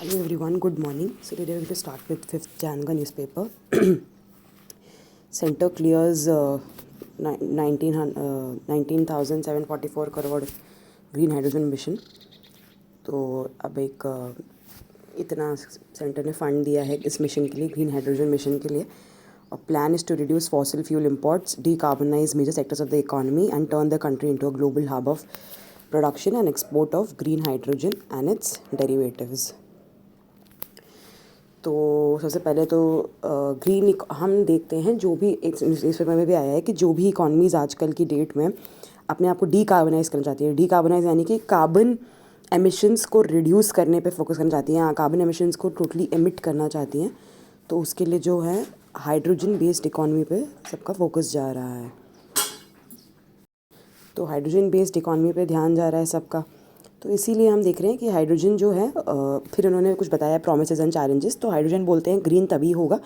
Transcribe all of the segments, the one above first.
Hello everyone, good morning. So today we're going to start with 5th Jan का newspaper. Center clears 19,744 crore green hydrogen mission. तो अब एक इतना centre ने fund दिया है इस मिशन के लिए, ग्रीन हाइड्रोजन मिशन के लिए. A plan is to reduce fossil fuel imports, decarbonize major sectors of the economy and turn the country into a global hub of production and export of green hydrogen and its derivatives. तो सबसे पहले तो green हम देखते हैं, जो भी एक न्यूज़पेपर में भी आया है कि जो भी इकॉनमीज़ आजकल की डेट में अपने आप को डीकार्बनाइज़ करना चाहती है. डीकार्बनाइज यानी कि कार्बन एमिशंस को रिड्यूस करने पे फोकस करना चाहती हैं, कार्बन एमिशंस को टोटली एमिट करना चाहती हैं. तो उसके लिए जो है हाइड्रोजन बेस्ड इकॉनमी पे सबका फोकस जा रहा है. तो हाइड्रोजन बेस्ड इकॉनमी पे ध्यान जा रहा है सबका. तो इसीलिए हम देख रहे हैं कि हाइड्रोजन जो है, फिर उन्होंने कुछ बताया प्रोमिसेस एंड चैलेंजेस. तो हाइड्रोजन बोलते हैं ग्रीन तभी होगा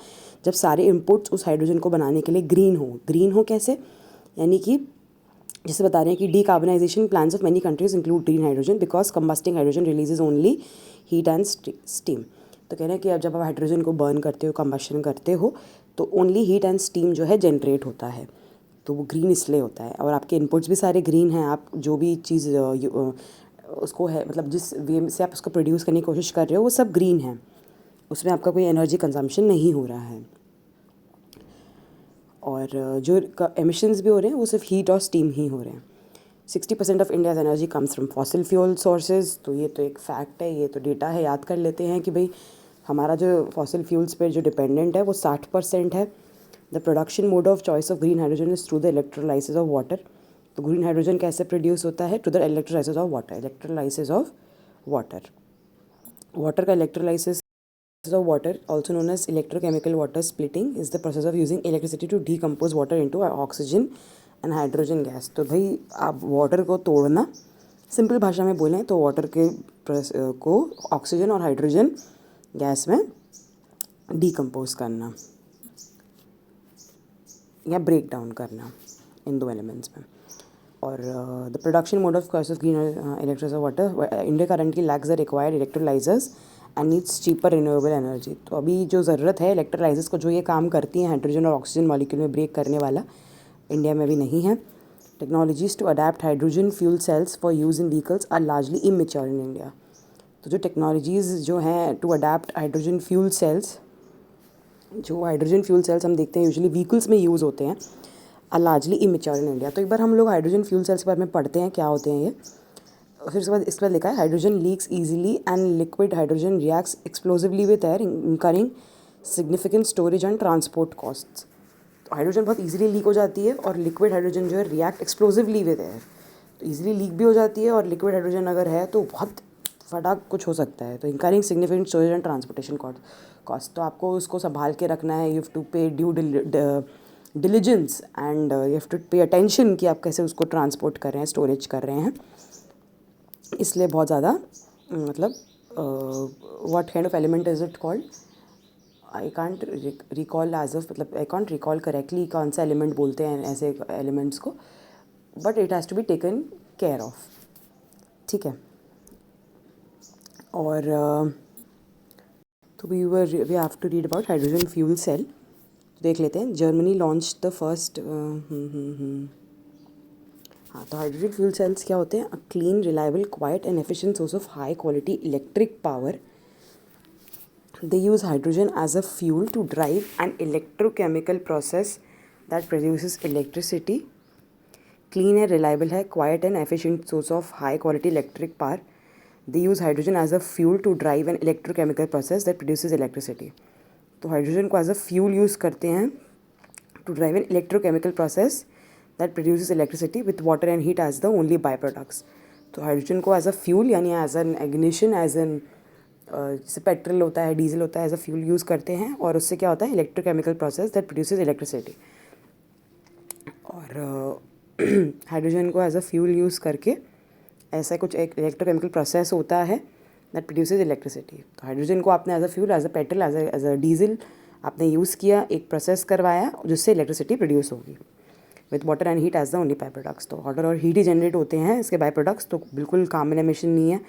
जब सारे इनपुट्स उस हाइड्रोजन को बनाने के लिए ग्रीन हो. ग्रीन हो कैसे? यानी कि जैसे बता रहे हैं कि decarbonisation plans of many countries include green hydrogen because combusting hydrogen releases only heat and steam. तो कह रहे हैं कि अब जब आप हाइड्रोजन को बर्न करते हो, कंबशन करते हो, तो ओनली हीट एंड स्टीम जो है जनरेट होता है. तो वो ग्रीन इसलिए होता है. और आपके इनपुट्स भी सारे ग्रीन हैं. आप जो भी चीज़ उसको है, मतलब जिस वे से आप उसको प्रोड्यूस करने की कोशिश कर रहे हो, वो सब ग्रीन है. उसमें आपका कोई एनर्जी कंजम्पशन नहीं हो रहा है. और जो एमिशंस भी हो रहे हैं वो सिर्फ हीट और स्टीम ही हो रहे हैं. 60% of India's energy comes from fossil fuel sources. तो ये तो एक फैक्ट है, ये तो डेटा है. याद कर लेते हैं कि भाई हमारा जो फॉसिल फ्यूल्स पर जो डिपेंडेंट है वो 60% है. The production mode of choice of green hydrogen is through the electrolysis of water. तो ग्रीन हाइड्रोजन कैसे प्रोड्यूस होता है? To the electrolysis of water. Electrolysis of water. Water का electrolysis of water, also known as electrochemical water splitting, is the process of using electricity to decompose water into oxygen and hydrogen gas. तो भाई आप water को तोड़ना, simple भाषा में बोलें तो वाटर के को ऑक्सीजन और हाइड्रोजन गैस में डीकम्पोज करना या ब्रेक डाउन करना इन दो एलिमेंट्स में. और the production mode of course of green electrolysis of water. India currently lacks the required electrolysers and needs cheaper renewable energy. तो अभी जो ज़रूरत है इलेक्ट्रोलाइजर्स को, जो ये काम करती हैं हाइड्रोजन और ऑक्सीजन मॉलिक्यूल में ब्रेक करने वाला, इंडिया में भी नहीं है. Technologies to adapt hydrogen fuel cells for use in vehicles are largely immature in India. तो जो टेक्नोलॉजीज़ जो हैं to adapt hydrogen fuel cells, जो हाइड्रोजन फ्यूल सेल्स हम देखते हैं यूजुअली व्हीकल्स में यूज़ होते हैं, are largely immature in India. तो एक बार हम लोग हाइड्रोजन फ्यूल सेल्स के बारे में पढ़ते हैं क्या होते हैं ये. फिर उसके बाद इस पर लिखा है hydrogen leaks easily and liquid hydrogen reacts explosively with air incurring significant storage and transport costs. तो हाइड्रोजन बहुत ईजिली लीक हो जाती है और लिक्विड हाइड्रोजन जो है रिएक्ट एक्सप्लोसिवली विद एयर. तो ईजिली लीक भी हो जाती है और लिक्विड हाइड्रोजन अगर है तो बहुत फटाक कुछ हो सकता है. तो incurring significant storage and transportation cost. तो आपको उसको संभाल के रखना है. You have to pay due diligence and you have to pay attention कि आप कैसे उसको ट्रांसपोर्ट कर रहे हैं, स्टोरेज कर रहे हैं. इसलिए बहुत ज़्यादा मतलब what kind of element is it called, I can't recall as of, मतलब आई कांट रिकॉल करेक्टली कौन सा एलिमेंट बोलते हैं ऐसे एलिमेंट्स को, but it has to be taken care of. ठीक है. और तो we have to read about hydrogen fuel cell. देख लेते हैं. Germany launch the first. हाँ, तो हाइड्रोजन फ्यूल सेल्स क्या होते हैं? A clean, reliable, quiet and efficient source of high quality electric power. They use hydrogen as a fuel to drive an electrochemical process that produces electricity. Clean है, reliable है, quite and efficient source of high quality electric power. They use hydrogen as a fuel to drive an electrochemical process that produces electricity. तो hydrogen को as a fuel use करते हैं to drive an electrochemical process that produces electricity with water and heat as the only byproducts. तो hydrogen को as a fuel यानी as an ignition, as an जैसे petrol होता है, diesel होता है, एज अ फ्यूल यूज़ करते हैं. और उससे क्या होता है? Electrochemical process that produces electricity. और हाइड्रोजन को एज अ फ्यूल यूज़ करके ऐसा कुछ एक इलेक्ट्रोकेमिकल प्रोसेस होता है दैट प्रोड्यूसेस इलेक्ट्रिसिटी. तो हाइड्रोजन को आपने as a fuel, as a petrol, as a diesel आपने यूज़ किया, एक प्रोसेस करवाया जिससे इलेक्ट्रिसिटी प्रोड्यूस होगी with water and heat as the only by products. तो वाटर और हीट ही जनरेट होते हैं इसके बाई प्रोडक्ट्स. तो बिल्कुल कार्बन एमिशन नहीं है.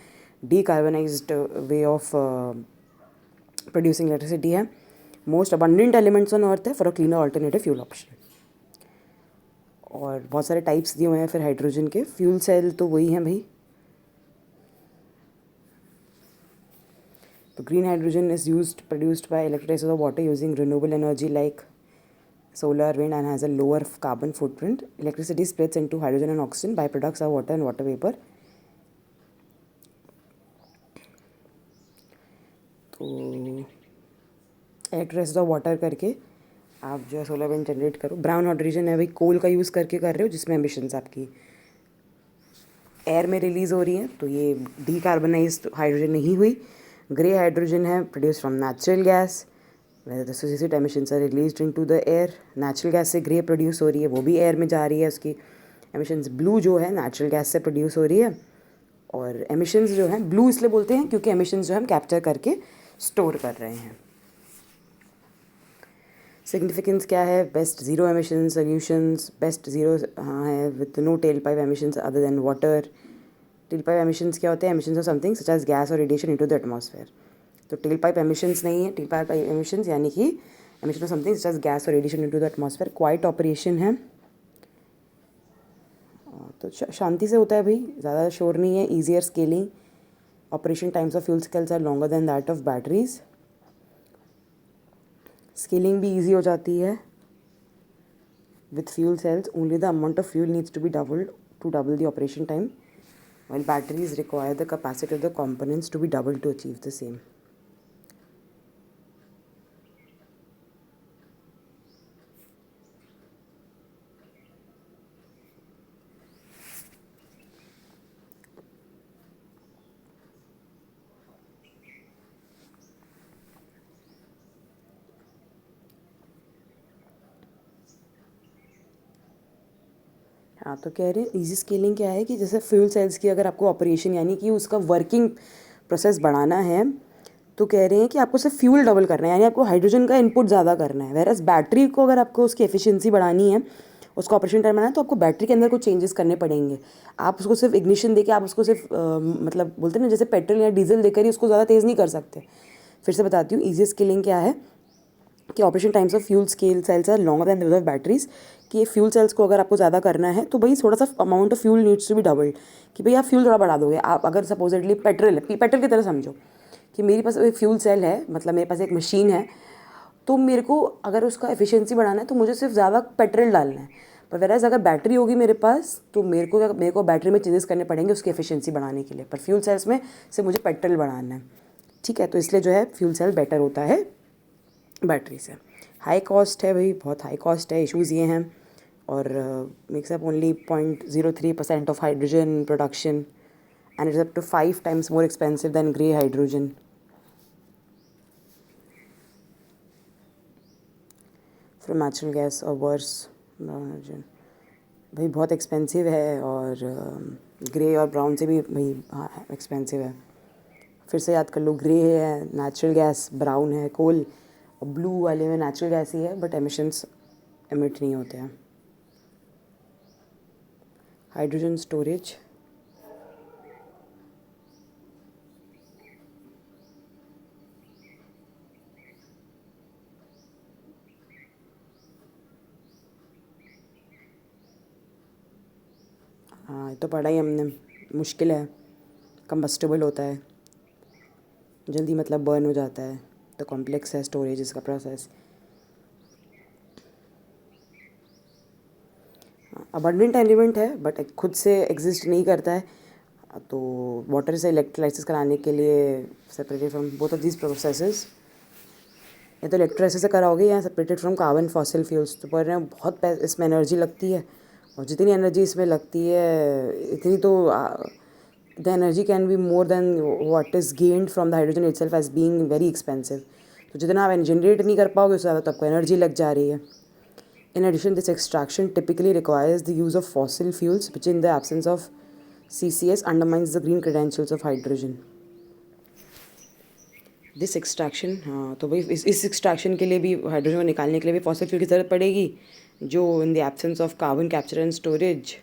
Decarbonised way of producing electricity है, most abundant elements on earth है for a cleaner alternative fuel option. और बहुत सारे टाइप्स दिए हुए हैं फिर हाइड्रोजन के। फ्यूल सेल तो वही हैं भाई। तो green hydrogen is used produced by electrolysis of water using renewable energy like solar, wind, and has a lower carbon footprint. Electricity splits into hydrogen and oxygen. Byproducts are water and water vapor. तो electrolysis of water करके आप जो है solar wind generate करो। Brown hydrogen है भाई, कोल का use करके कर रहे हो, जिसमें एमिशंस आपकी एयर में रिलीज़ हो रही हैं, तो ये डीकार्बनाइज्ड हाइड्रोजन नहीं हुई। ग्रे हाइड्रोजन है produce from natural gas, whether the associated emissions are released into the air। Natural gas से ग्रे प्रोड्यूस हो रही है, वो भी एयर में जा रही है उसकी एमिशंस। ब्लू जो है नेचुरल गैस से प्रोड्यूस हो रही है। और एमिशंस जो हैं ब्लू इसलिए बोलते हैं क्योंकि एमिशंस जो हम कैप्चर करके स्टोर कर रहे हैं। सिग्निफिकेंस क्या है? Best zero emission solutions, best zero हाँ है with no tail pipe emissions other than water. Tail pipe emissions क्या होते हैं? Emissions of something such as gas और रेडिएशन इनटू द एटमॉस्फेयर। तो टेल पाइप एमिशंस नहीं है, टेल पाइप एमिशंस यानी कि emission of something such as gas और radiation into the atmosphere. Quiet operation है, तो शांति से होता है भाई, ज़्यादा शोर नहीं है। Easier scaling, operation times of fuel cells are longer than that of batteries. Scaling भी ईजी हो जाती है with fuel cells। only the amount of fuel needs to be doubled to double the operation time, while batteries require the capacity of the components to be doubled to achieve the same। हाँ, तो कह रहे हैं easy scaling क्या है कि जैसे fuel cells की अगर आपको ऑपरेशन यानी कि उसका वर्किंग प्रोसेस बढ़ाना है, तो कह रहे हैं कि आपको सिर्फ फ्यूल डबल करना है, यानी आपको हाइड्रोजन का इनपुट ज़्यादा करना है। वेरस बैटरी को अगर आपको उसकी एफिशिएंसी बढ़ानी है, उसका ऑपरेशन टाइम बढ़ाना है, तो आपको बैटरी के अंदर कुछ चेंजेस करने पड़ेंगे। आप उसको सिर्फ इग्निशन देके आप उसको सिर्फ मतलब बोलते हैं ना जैसे पेट्रोल या डीजल देकर ही उसको ज़्यादा तेज़ नहीं कर सकते। फिर से बताती हूँ ईजी स्केलिंग क्या है कि operation times of fuel scale cells are longer than those of batteries. कि ये फ्यूल सेल्स को अगर आपको ज़्यादा करना है तो भाई थोड़ा सा amount of fuel needs to be doubled. कि भाई आप फ्यूल थोड़ा बढ़ा दोगे। आप अगर सपोजिटली पेट्रोल की तरह समझो कि मेरे पास एक फ्यूल सेल है, मतलब मेरे पास एक मशीन है, तो मेरे को अगर उसका एफिशिएंसी बढ़ाना है तो मुझे सिर्फ ज़्यादा पेट्रोल डालना है। पर वेराज अगर बैटरी होगी मेरे पास तो मेरे को बैटरी में चेंजेस करने पड़ेंगे उसकी एफिशिएंसी बढ़ाने के लिए। पर फ्यूल सेल्स में सिर्फ मुझे पेट्रोल बढ़ाना है, ठीक है। तो इसलिए जो है फ्यूल सेल बेटर होता है बैटरी से। हाई कॉस्ट है भाई, बहुत हाई कॉस्ट है। इश्यूज़ ये हैं, और makes up only 0.03% of hydrogen production and it's up to 5 times more expensive than grey hydrogen। From natural gas और वर्स ब्राउन हाइड्रोजन भाई बहुत एक्सपेंसिव है, और ग्रे और ब्राउन से भी भाई एक्सपेंसिव है। फिर से याद कर लो, ग्रे है नेचुरल गैस, ब्राउन है कोल, और ब्लू वाले में नेचुरल गैस ही है बट एमिशंस एमिट नहीं होते हैं। हाइड्रोजन स्टोरेज, हाँ ये तो पढ़ा ही हमने, मुश्किल है। कंबस्टेबल होता है जल्दी, मतलब बर्न हो जाता है, तो कॉम्प्लेक्स है स्टोरेज इसका प्रोसेस। अबंडेंट एलिमेंट है बट खुद से एग्जिस्ट नहीं करता है, तो वाटर से इलेक्ट्रोलाइसिस कराने के लिए separated from both of these processes, या तो इलेक्ट्रोलाइसिस से कराओगे या separated from carbon fossil fuels. तो पर बहुत इसमें एनर्जी लगती है, और जितनी एनर्जी इसमें लगती है इतनी तो the energy can be more than what is gained from the hydrogen itself as being very expensive. तो जितना आप जनरेट नहीं कर पाओगे उससे ज़्यादा तो आपको एनर्जी लग जा रही है। In addition, this extraction typically requires the use of fossil fuels, which in the absence of CCS undermines the green credentials of hydrogen। This extraction, हाँ तो भाई इस एक्सट्रैक्शन के लिए भी, हाइड्रोजन को निकालने के लिए भी फॉसिल फ्यूल की ज़रूरत पड़ेगी, जो in the absence of carbon capture and storage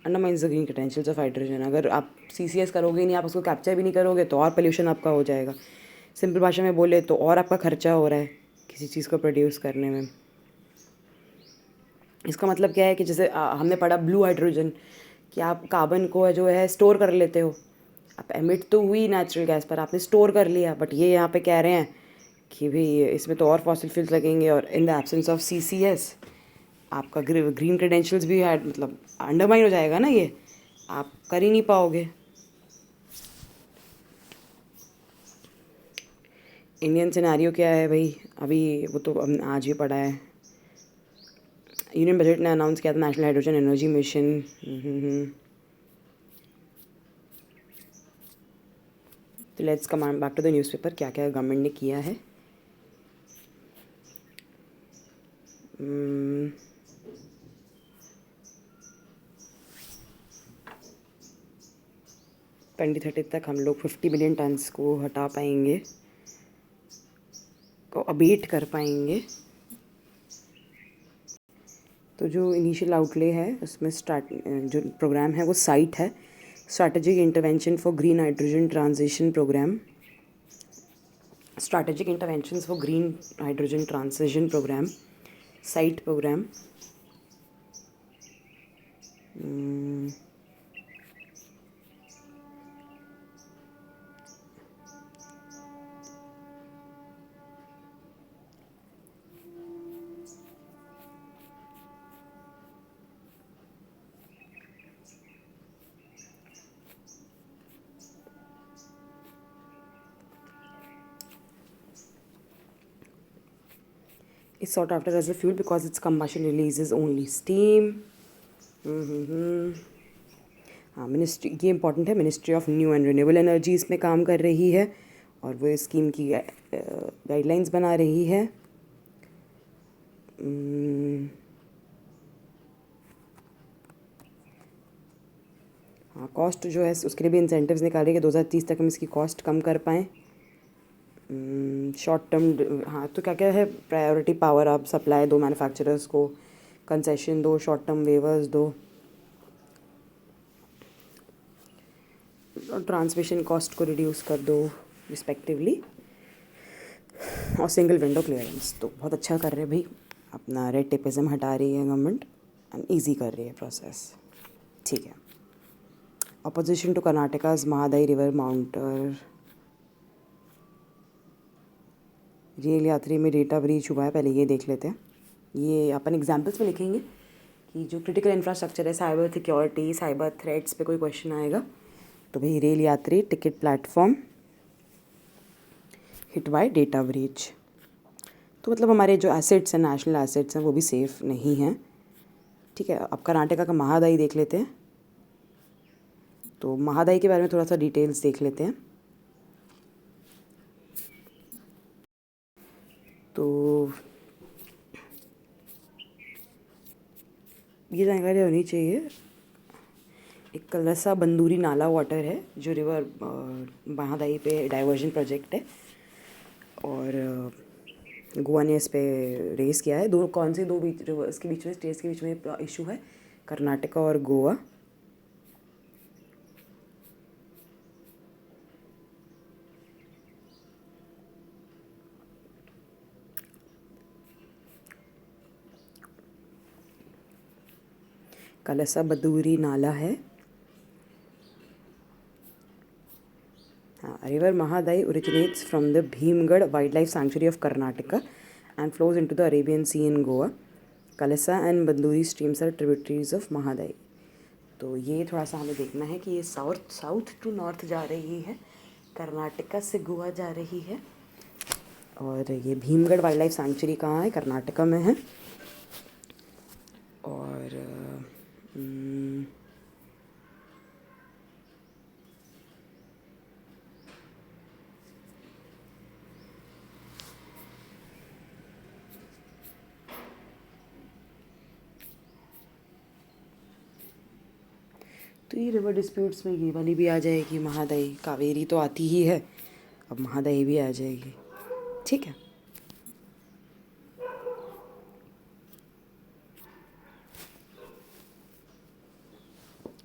undermines the green credentials of hydrogen. अगर आप CCS करोगे नहीं, आप उसको कैप्चर भी नहीं करोगे, तो और पोल्यूशन आपका हो जाएगा। सिंपल भाषा में बोले तो और आपका खर्चा हो रहा है किसी चीज़ को प्रोड्यूस करने में। इसका मतलब क्या है कि जैसे हमने पढ़ा ब्लू हाइड्रोजन कि आप कार्बन को जो है स्टोर कर लेते हो। आप एमिट तो हुई नेचुरल गैस पर आपने स्टोर कर लिया, बट ये यहाँ पे कह रहे हैं कि भाई इसमें तो और फॉसिल फ्यूल्स लगेंगे, और in the absence of CCS आपका ग्रीन क्रेडेंशियल्स भी है, मतलब अंडरमाइन हो जाएगा ना, ये आप कर ही नहीं पाओगे। इंडियन सिनेरियो क्या है भाई, अभी वो तो आज ही पढ़ा है, यूनियन बजट ने अनाउंस किया था नेशनल हाइड्रोजन एनर्जी मिशन। तो let's come back to the newspaper, क्या क्या गवर्नमेंट ने किया है। 2030 तक हम लोग 50 मिलियन टन्स को हटा पाएंगे, को अबेट कर पाएंगे। तो जो इनिशियल आउटले है उसमें जो प्रोग्राम है वो साइट है, strategic intervention for green hydrogen transition programme, strategic interventions for green hydrogen transition programme, sight programme. Is sought after as a fuel because its combustion releases only steam. हाँ, ministry, ये important है, ministry of new and renewable energy इसमें काम कर रही है और वो स्कीम की गाइडलाइंस बना रही है। हाँ, कॉस्ट जो है उसके लिए भी इंसेंटिव्स निकाल रही है कि 2030 तक हम इसकी कॉस्ट कम कर पाएँ। शॉर्ट टर्म, हाँ, तो क्या क्या है, प्रायोरिटी पावर आप सप्लाई दो मैन्युफैक्चरर्स को, कंसेशन दो, शॉर्ट टर्म वेवर्स दो, और ट्रांसमिशन कॉस्ट को रिड्यूस कर दो रिस्पेक्टिवली, और सिंगल विंडो क्लियरेंस। तो बहुत अच्छा कर रहे हैं भाई, अपना रेड टेपिज्म हटा रही है गवर्नमेंट एंड ईजी कर रही है प्रोसेस। ठीक है। Opposition to Karnataka's Mahadayi river माउंटर, रेल यात्री में डेटा ब्रीच हुआ है, पहले ये देख लेते हैं। ये अपन एग्जाम्पल्स में लिखेंगे कि जो क्रिटिकल इंफ्रास्ट्रक्चर है, साइबर सिक्योरिटी, साइबर थ्रेट्स पे कोई क्वेश्चन आएगा तो भाई रेल यात्री ticket platform hit by data breach. तो मतलब हमारे जो एसेट्स हैं, नेशनल एसेट्स हैं, वो भी सेफ़ नहीं हैं। ठीक है, अब कर्नाटका का महादाई देख लेते हैं। तो महादाई के बारे में थोड़ा सा डिटेल्स देख लेते हैं। तो ये जानकारी होनी चाहिए, एक कलसा बंदूरी नाला वाटर है जो रिवर महादाई पे डाइवर्जन प्रोजेक्ट है, और गोवा ने इस पे रेस किया है। कौन से दो बीच रिवर्स के बीच में, स्टेट्स के बीच में इशू है, कर्नाटका और गोवा। कलसा बंदूरी नाला है। River Mahadai originates from the Bhimgad Wildlife Sanctuary of Karnataka and flows into the Arabian Sea in Goa. Kalasa and Banduri streams are tributaries of Mahadai. तो ये थोड़ा सा हमें देखना है कि ये साउथ टू नॉर्थ जा रही है, कर्नाटका से गोवा जा रही है, और ये भीमगढ़ वाइल्ड लाइफ सैंक्चुरी कहाँ है, कर्नाटका में है। और तो ये रिवर डिस्प्यूट्स में ये वाली भी आ जाएगी, महादाई। कावेरी तो आती ही है, अब महादाई भी आ जाएगी। ठीक है।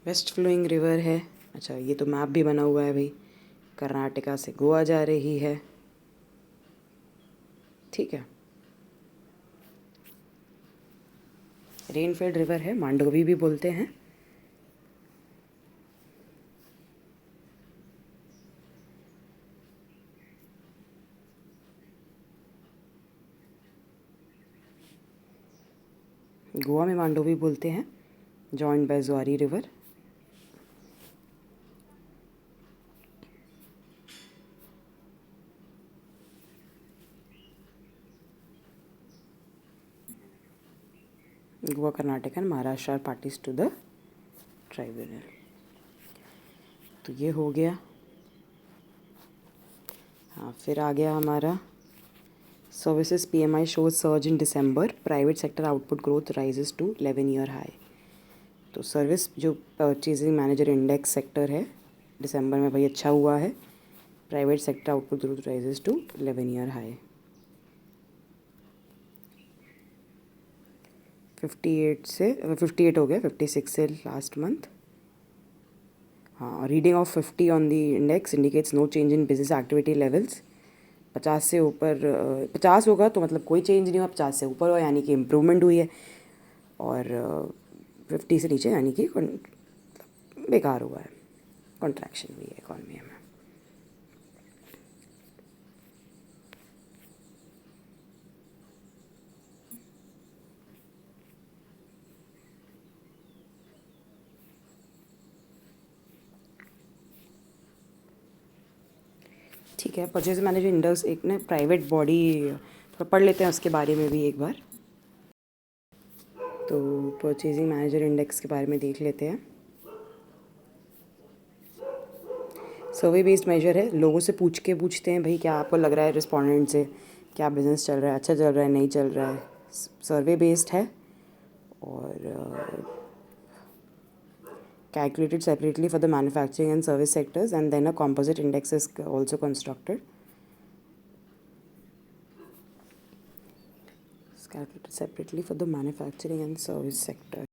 वेस्ट फ्लोइंग रिवर है। अच्छा, ये तो मैप भी बना हुआ है भाई, कर्नाटका से गोवा जा रही है। ठीक है। रेनफेड रिवर है, मांडोवी भी बोलते हैं। गोवा में मांडोवी बोलते हैं, joined by Zuari river. Goa, Karnataka and Maharashtra are parties to the tribunal. तो ये हो गया। हाँ, फिर आ गया हमारा services PMI shows surge in December, private sector output growth rises to 11-year high. तो सर्विस जो परचेजिंग मैनेजर इंडेक्स सेक्टर है, दिसंबर में भाई अच्छा हुआ है। Private sector output growth rises to 11-year high. 58 हो गया, 56 से लास्ट मंथ। हाँ, reading of 50 on the index indicates no change in business activity levels. 50 से ऊपर 50 होगा तो मतलब कोई चेंज नहीं हुआ, 50 से ऊपर हो यानी कि इम्प्रूवमेंट हुई है, और 50 से नीचे यानी कि बेकार हुआ है, कॉन्ट्रैक्शन हुई है इकॉनमी में। ठीक है, परचेज मैनेजर इंडेक्स एक ना प्राइवेट बॉडी, थोड़ा पढ़ लेते हैं उसके बारे में भी एक बार। तो परचेजिंग मैनेजर इंडेक्स के बारे में देख लेते हैं। सर्वे बेस्ड मेजर है, लोगों से पूछते हैं भाई क्या आपको लग रहा है, रिस्पोंडेंट से क्या बिज़नेस चल रहा है, अच्छा चल रहा है, नहीं चल रहा है। सर्वे बेस्ड है और calculated separately for the manufacturing and service sectors, and then a composite index is also constructed. It's calculated separately for the manufacturing and service sector.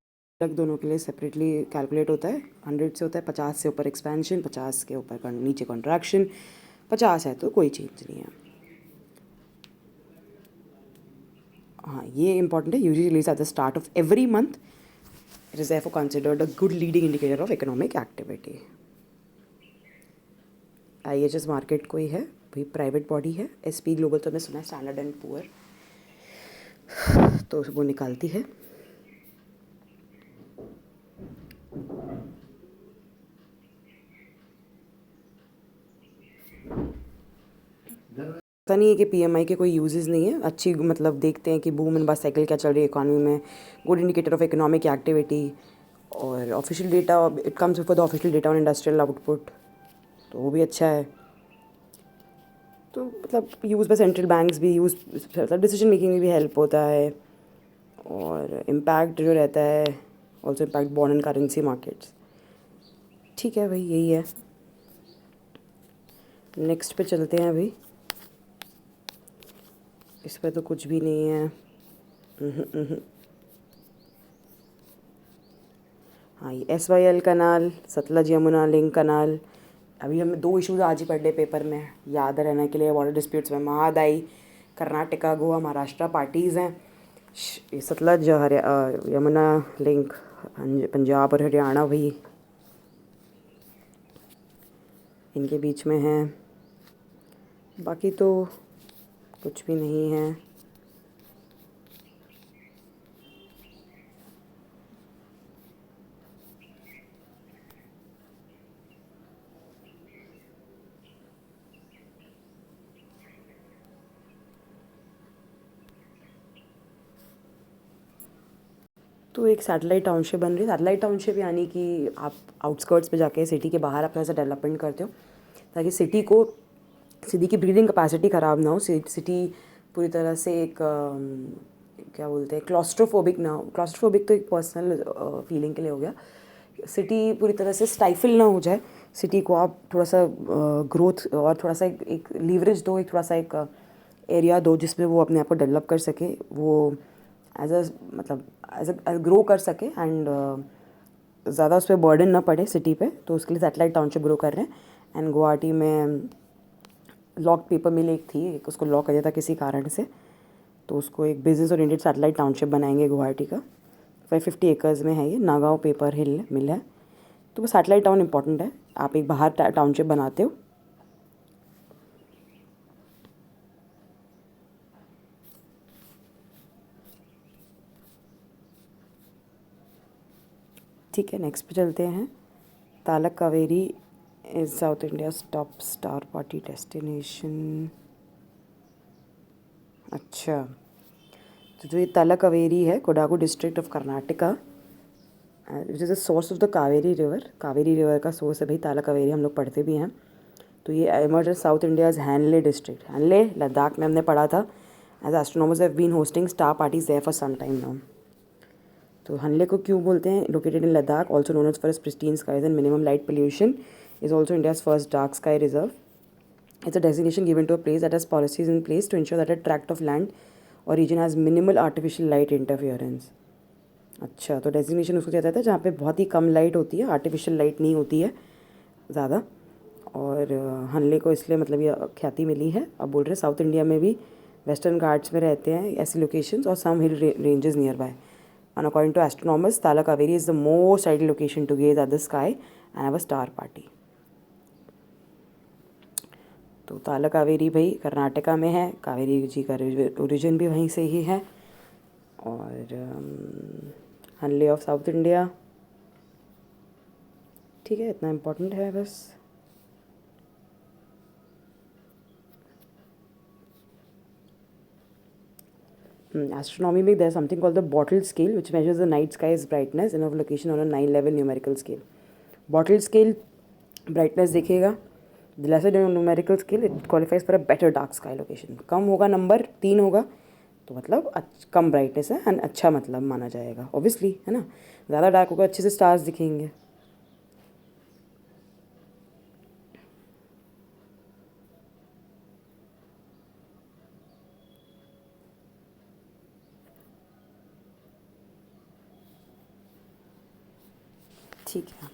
दोनों के लिए सेपरेटली कैलकुलेट होता है। 100 से होता है, 50 से ऊपर एक्सपेंशन, 50 के ऊपर नीचे कॉन्ट्रैक्शन, 50 है तो कोई चेंज नहीं है। हाँ, ये इंपॉर्टेंट है, usually release at the start of every month. It is therefore considered a good leading indicator of economic activity. IHS market कोई है, भाई प्राइवेट बॉडी है। SP ग्लोबल तो मैं सुना है स्टैंडर्ड एंड पुअर, तो वो निकालती है। पता नहीं है कि PMI के कोई यूजेस नहीं है, अच्छी मतलब देखते हैं कि बूम एंड बस साइकिल क्या चल रही है इकॉनमी में, good indicator of economic activity. और official data, it comes before the official data on industrial output, तो वो भी अच्छा है। तो मतलब यूज़ बाय सेंट्रल बैंक्स भी यूज़, मतलब डिसीजन मेकिंग में भी हेल्प होता है। और इम्पैक्ट जो रहता है, also impact bond and currency markets. ठीक है भाई, यही है। नेक्स्ट पे चलते हैं अभी। इस पर तो कुछ भी नहीं है। हाँ, ये SYL कनाल, सतलज यमुना लिंक कनाल। अभी हमें 2 इश्यूज आज ही पढ़े पेपर में, याद रहने के लिए। वाटर डिस्प्यूट्स में महादाई, कर्नाटका, गोवा, महाराष्ट्र पार्टीज़ हैं। ये सतलज यमुना लिंक पंजाब और हरियाणा भी इनके बीच में है। बाकी तो कुछ भी नहीं है। तो एक सैटेलाइट टाउनशिप बन रही है। सैटेलाइट टाउनशिप यानी कि आप आउटस्कर्ट्स पे जाके सिटी के बाहर अपना ऐसा डेवलपमेंट करते हो ताकि सिटी की ब्रीदिंग कैपेसिटी ख़राब ना हो, सिटी पूरी तरह से एक क्या बोलते हैं, क्लॉस्ट्रोफोबिक ना हो। क्लॉस्ट्रोफोबिक तो एक पर्सनल फीलिंग के लिए हो गया। सिटी पूरी तरह से स्टाइफल ना हो जाए। सिटी को आप थोड़ा सा ग्रोथ और थोड़ा सा एक लीवरेज दो, एक थोड़ा सा एक एरिया दो जिसमें वो अपने आप को डेवलप कर सके, वो एज अ मतलब एज ग्रो कर सके, एंड ज़्यादा उस पर बर्डन ना पड़े सिटी पे। तो उसके लिए सैटेलाइट टाउनशिप ग्रो कर रहे हैं। एंड गुवाहाटी में लॉक पेपर मिल एक थी, उसको लॉक कर दिया था किसी कारण से। तो उसको एक बिजनेस ओरिएंटेड सैटेलाइट टाउनशिप बनाएंगे गुवाहाटी का। 550 एकर्स में है ये, नागांव पेपर हिल मिल है। तो वो सैटेलाइट टाउन इंपॉर्टेंट है, आप एक बाहर टाउनशिप बनाते हो। ठीक है, नेक्स्ट पे चलते हैं। Talakaveri is South India top star party destination. अच्छा, तो जो ये तालक कावेरी है, Kodagu district of Karnataka, which is the source of the Kaveri river. Kaveri river का सोर्स है भाई तालक कावेरी, हम लोग पढ़ते भी हैं। तो ये emerge south India's Hanle district. Hanle Ladakh में हमने पढ़ा था। As astronomers have been hosting star parties there for some time now. तो हनले को क्यों बोलते हैं? Located in Ladakh, also known as for pristine skies and minimum light pollution, is also India's first dark sky reserve. It's a designation given to a place that has policies in place to ensure that a tract of land or region has minimal artificial light interference. अच्छा, तो designation उसको कहता था जहाँ पे बहुत ही कम light होती है, आर्टिफिशियल लाइट नहीं होती है ज़्यादा। और हनले को इसलिए मतलब ये ख्याति मिली है। अब बोल रहे साउथ इंडिया में भी वेस्टर्न घाट्स में रहते हैं ऐसी लोकेशंस और some hill ranges nearby. And according to astronomers, Talakaveri is the most ideal location to gaze at the sky and have a star party. तो तालकावेरी भाई कर्नाटका में है, कावेरी जी का ओरिजिन भी वहीं से ही है। और हनले ऑफ साउथ इंडिया, ठीक है, इतना इम्पोर्टेंट है बस। Astronomy में there is something called the bottle scale which measures the night sky's brightness in a location on a 9-level numerical scale. Bottle scale brightness देखेगा, the lesser the numerical scale it qualifies for a better dark sky location. कम होगा number 3 होगा तो मतलब कम brightness है and अच्छा मतलब माना जाएगा, ऑब्वियसली है ना। ज़्यादा डार्क होगा अच्छे से स्टार्स दिखेंगे। ठीक है,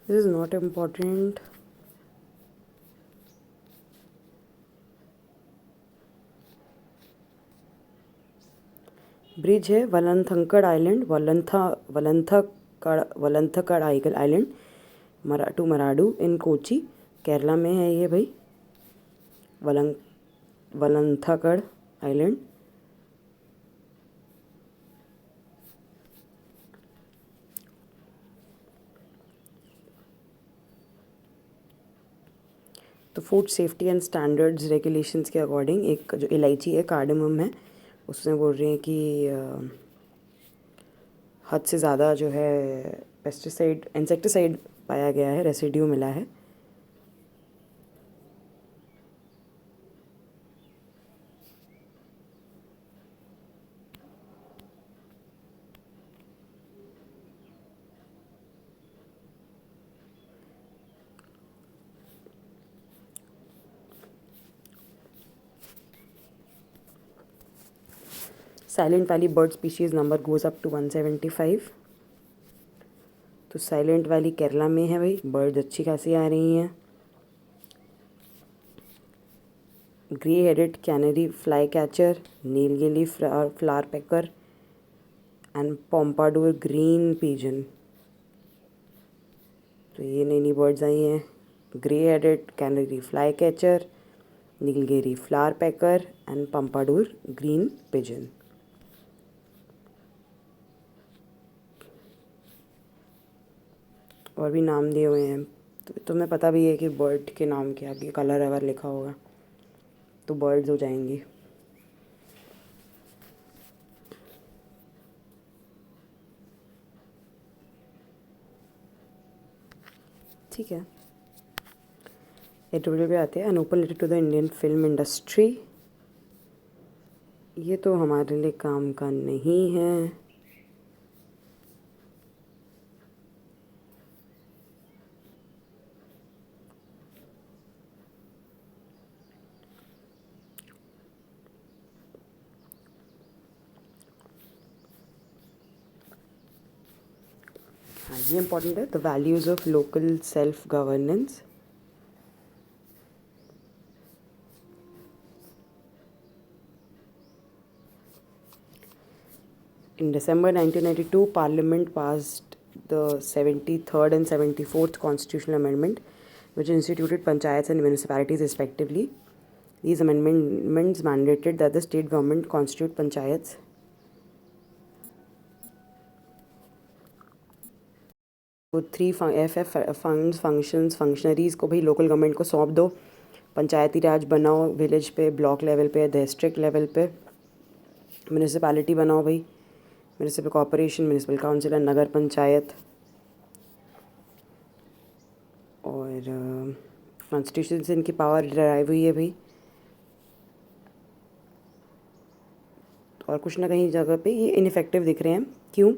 this is not important. Bridge है वलंथंकड़ आइलैंड, वलंथकड़ आइलैंड टू मराडू इन कोची, केरला में है ये भाई वलंथकड़ आइलैंड। तो food safety and standards regulations के अकॉर्डिंग एक जो इलायची है, कार्डमम है, उसमें बोल रहे हैं कि हद से ज़्यादा जो है पेस्टिसाइड इंसेक्टिसाइड पाया गया है, रेसिड्यू मिला है। Silent valley bird species number goes up to 175। तो साइलेंट वैली केरला में है भाई, बर्ड्स अच्छी खासी आ रही हैं। Grey headed canary fly catcher, Nilgiri flower picker and Pompadour green pigeon. तो ये नई नई बर्ड्स आई हैं, grey headed canary fly catcher, Nilgiri flower picker and Pompadour green pigeon. और भी नाम दिए हुए हैं। तो तुम्हें पता भी है कि बर्ड के नाम के आगे कलर अगर लिखा होगा तो बर्ड्स हो जाएंगी। ठीक है, एडिटोरियल पे आते हैं। An open letter to the Indian film industry. ये तो हमारे लिए काम का नहीं है। हाँ, ये इंपॉर्टेंट है। The values of local self governance. In December 1992, Parliament passed the 73rd and 74th Constitutional Amendment, which instituted panchayats and municipalities respectively. These amendments mandated that the state government constitute panchayats तो 3 FF funds functions functionaries को भाई local government को सौंप दो। पंचायती राज बनाओ village पे, block level पे, district level पे। म्यूनिसिपैलिटी बनाओ भाई, म्यूनिसिपल कॉर्पोरेशन, म्यूनिसिपल काउंसिल, नगर पंचायत। और कॉन्स्टिट्यूशन से इनकी पावर डिराइव हुई है भाई। और कुछ ना कहीं जगह पे ये इनफेक्टिव दिख रहे हैं। क्यों?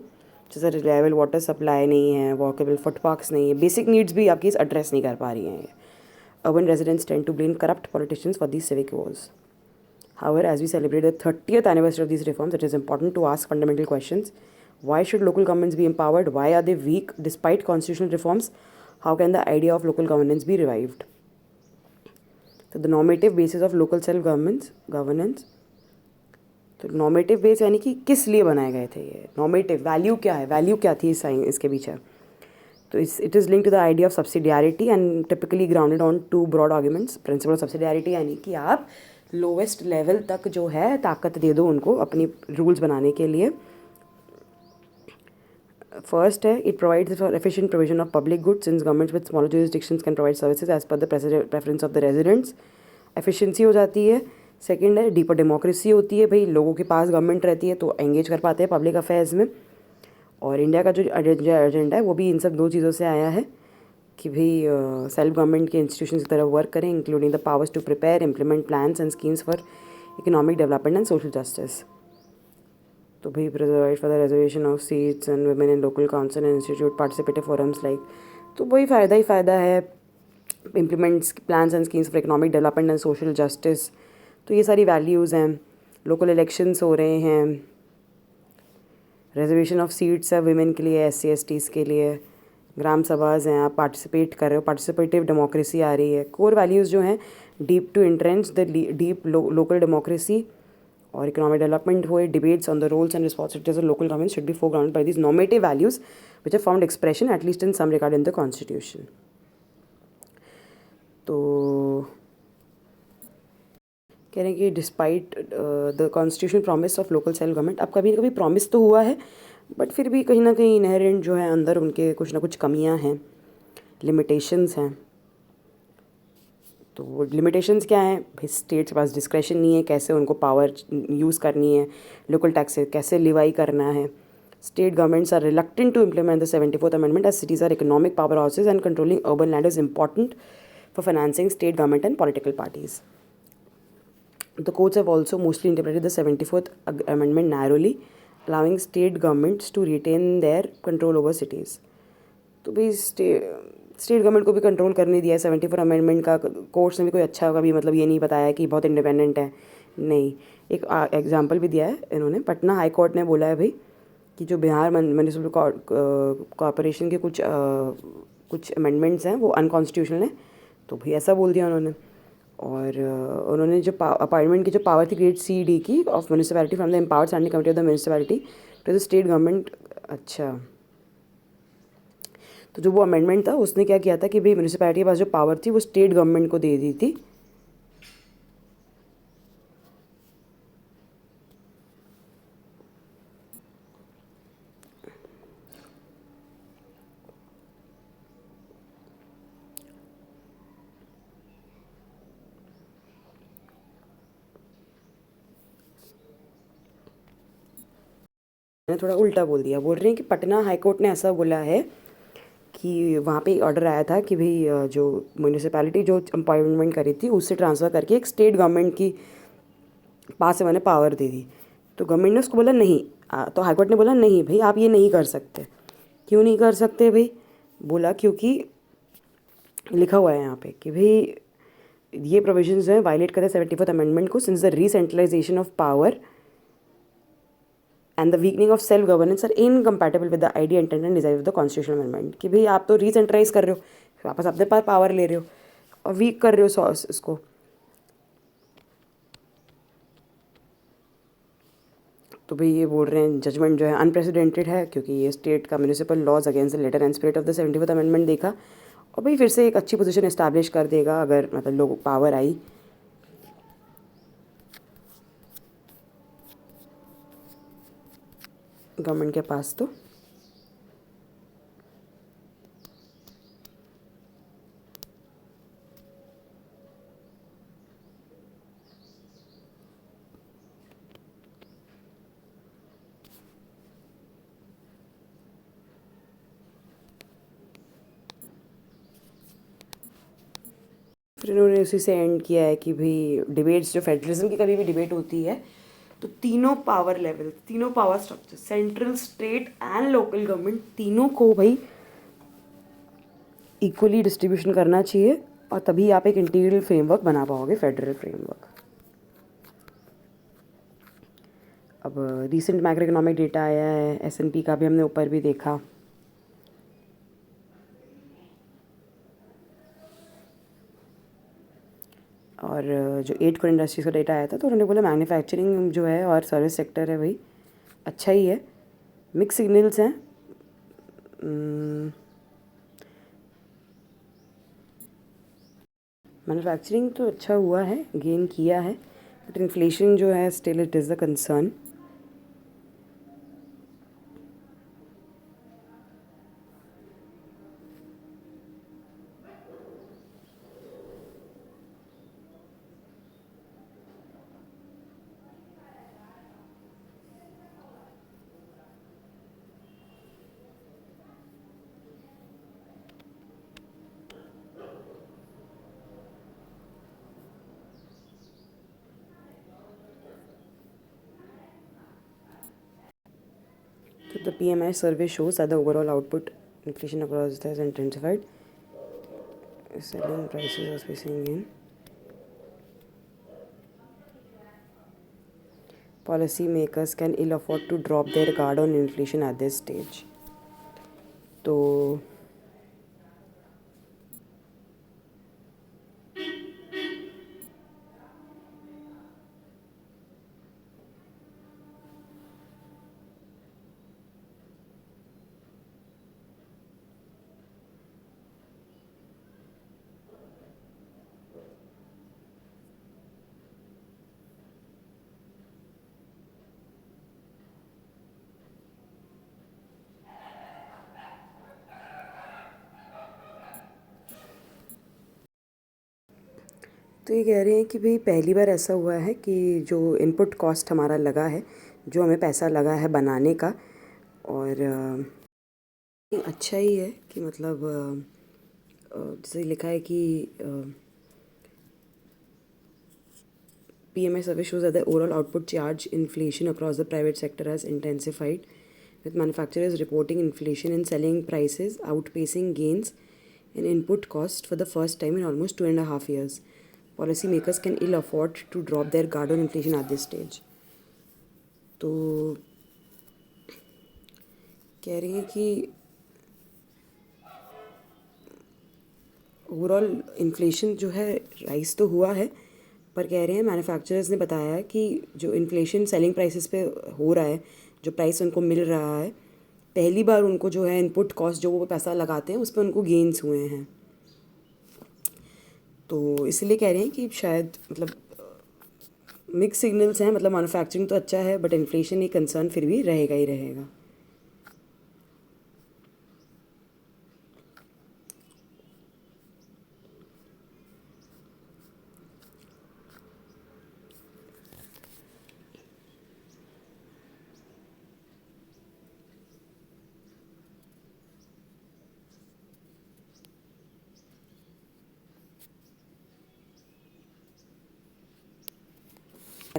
जैसे रिलायबल वाटर सप्लाई नहीं है, वॉकेबल फुटपाथ्स नहीं है, बेसिक नीड्स भी आपकी एड्रेस नहीं कर पा रही हैं। Urban residents tend to blame corrupt politicians for these civic wars. However, as we celebrate the 30th anniversary of these reforms, it is important to ask fundamental questions. Why should local governments be empowered? Why are they weak despite constitutional reforms? How can the idea of local governance be revived? So the normative basis of local self-governance, तो normative base यानी कि किस लिए बनाए गए थे ये normative value क्या है, वैल्यू क्या थी इसके पीछे। तो it is link to the idea of subsidiarity and typically grounded on 2 broad arguments. Principle of subsidiarity यानी कि आप लोवेस्ट लेवल तक जो है ताकत दे दो उनको अपनी रूल्स बनाने के लिए। फर्स्ट है, it provides for efficient provision of public goods since governments with smaller jurisdictions can provide services as per the preference of the residents. Efficiency हो जाती है। सेकंड है, डीपर डेमोक्रेसी होती है भाई, लोगों के पास गवर्नमेंट रहती है तो एंगेज कर पाते हैं पब्लिक अफेयर्स में। और इंडिया का जो एजेंडा है वो भी इन सब 2 चीज़ों से आया है कि भाई सेल्फ गवर्नमेंट के इंस्टीट्यूशन की तरफ वर्क करें, including the powers to prepare implement plans and schemes for economic development and social justice. तो भाई provide for the reservation of seats and women in local council and institute participative forums like. तो वही फ़ायदा ही फ़ायदा है। Implements plans and schemes for economic development and social justice. तो ये सारी वैल्यूज़ हैं। लोकल इलेक्शंस हो रहे हैं, रिजर्वेशन ऑफ सीट्स है वुमेन के लिए, SC STs के लिए, ग्राम सभाज हैं, आप पार्टिसिपेट कर रहे हो, पार्टिसिपेटिव डेमोक्रेसी आ रही है। कोर वैल्यूज़ जो हैं, deep to entrench the deep local democracy और इकोनॉमिक डेवलपमेंट हुए। Debates on the roles and responsibilities of local government should be foregrounded by these normative values which are found expression at least in some regard in the constitution. तो कह रहे हैं कि despite the constitution promise of local self government, अब कभी ना कभी promise तो हुआ है बट फिर भी कहीं ना कहीं इनहेरेंट जो है अंदर उनके कुछ ना कुछ कमियां हैं, लिमिटेशंस हैं। तो वो लिमिटेशंस क्या हैं भाई? स्टेट के पास डिस्क्रेशन नहीं है कैसे उनको पावर यूज़ करनी है, लोकल टैक्स कैसे लिवाई करना है। State governments are reluctant to implement the 74th amendment as cities are economic power houses and controlling urban land is important for financing state government and political parties. The courts have also mostly interpreted the 74th Amendment narrowly, allowing state governments to retain their control over cities. तो भी state government को भी control करने दिया है 74 amendment का। Courts ने भी कोई अच्छा कभी मतलब ये नहीं बताया कि बहुत इंडिपेंडेंट है, नहीं। एक एग्जांपल भी दिया है इन्होंने। पटना हाई कोर्ट ने बोला है भाई कि जो बिहार म्यूनिसिपल कॉरपोरेशन के कुछ अमेंडमेंट्स हैं वो अनकॉन्स्टिट्यूशनल हैं। तो भाई ऐसा बोल दिया उन्होंने। और उन्होंने जो अपॉइंटमेंट की जो पावर थी ग्रेड CD की of municipality from the empowered standing committee of the municipality to the state government. अच्छा, तो जो वो अमेंडमेंट था उसने क्या किया था कि भाई म्यूनिसिपैलिटी के पास जो पावर थी वो स्टेट गवर्नमेंट को दे दी थी। मैंने थोड़ा उल्टा बोल दिया। बोल रहे हैं कि पटना हाई कोर्ट ने ऐसा बोला है कि वहाँ पे ऑर्डर आया था कि भाई जो म्यूनिसिपैलिटी जो अपॉइंटमेंट करी थी उससे ट्रांसफ़र करके एक स्टेट गवर्नमेंट की पास से मैंने पावर दे दी। तो गवर्नमेंट ने उसको बोला नहीं, तो हाई कोर्ट ने बोला नहीं भाई आप ये नहीं कर सकते। क्यों नहीं कर सकते भाई? बोला क्योंकि लिखा हुआ है यहाँ पे कि भाई ये प्रोविजंस जो है वायलेट करते हैं 74th अमेंडमेंट को, since the recentralisation of power and the weakening of self governance are incompatible with the idea intent and desire of the constitutional amendment. कि भाई आप तो रीसेंट्रलाइज कर रहे हो, वापस अपने पास पावर ले रहे हो और वीक कर रहे हो इसको। तो भाई ये बोल रहे हैं जजमेंट जो है अनप्रेसिडेंटेड है क्योंकि ये स्टेट का municipal laws against the letter and spirit of the 74th amendment देखा, और भाई फिर से एक अच्छी पोजीशन इस्टेब्लिश कर देगा अगर मतलब लोगों को पावर आई गवर्नमेंट के पास। तो फिर इन्होंने उसी से एंड किया है कि भाई डिबेट्स जो फेडरलिज्म की कभी भी डिबेट होती है तो तीनों पावर लेवल, तीनों power structure, central, state and local government, तीनों को भाई इक्वली डिस्ट्रीब्यूशन करना चाहिए और तभी आप एक इंटीग्रल फ्रेमवर्क बना पाओगे, फेडरल फ्रेमवर्क। अब रिसेंट मैक्रो इकोनॉमिक डेटा आया है, S&P का भी हमने ऊपर भी देखा, और जो 8 कोर इंडस्ट्रीज का डेटा आया था तो उन्होंने बोला मैन्युफैक्चरिंग जो है और सर्विस सेक्टर है भाई अच्छा ही है। मिक्स सिग्नल्स हैं। मैन्युफैक्चरिंग तो अच्छा हुआ है, गेन किया है, बट इन्फ्लेशन जो है still it is the concern. So the PMI survey shows that the overall output inflation across has intensified. Selling prices are facing in. Policy makers can ill afford to drop their guard on inflation at this stage. तो ये कह रहे हैं कि भाई पहली बार ऐसा हुआ है कि जो इनपुट कॉस्ट हमारा लगा है, जो हमें पैसा लगा है बनाने का, और अच्छा ही है कि मतलब जैसे लिखा है कि PMI survey shows that the overall output charge inflation across the private sector has intensified, with manufacturers reporting inflation in selling prices outpacing gains in input cost for the first time in almost 2.5 years. Policymakers can ill afford to drop their guard on inflation at this stage. तो कह रहे हैं कि overall inflation जो है rise तो हुआ है, पर कह रहे हैं मैन्युफैक्चरर्स ने बताया है कि जो इन्फ्लेशन सेलिंग प्राइसेस पे हो रहा है, जो प्राइस उनको मिल रहा है, पहली बार उनको जो है इनपुट कॉस्ट जो वो पैसा लगाते हैं उस पर उनको गेन्स हुए हैं। तो इसलिए कह रहे हैं कि शायद मतलब मिक्स सिग्नल्स हैं, मतलब मैन्युफैक्चरिंग तो अच्छा है बट इन्फ्लेशन एक कंसर्न फिर भी रहेगा ही रहेगा।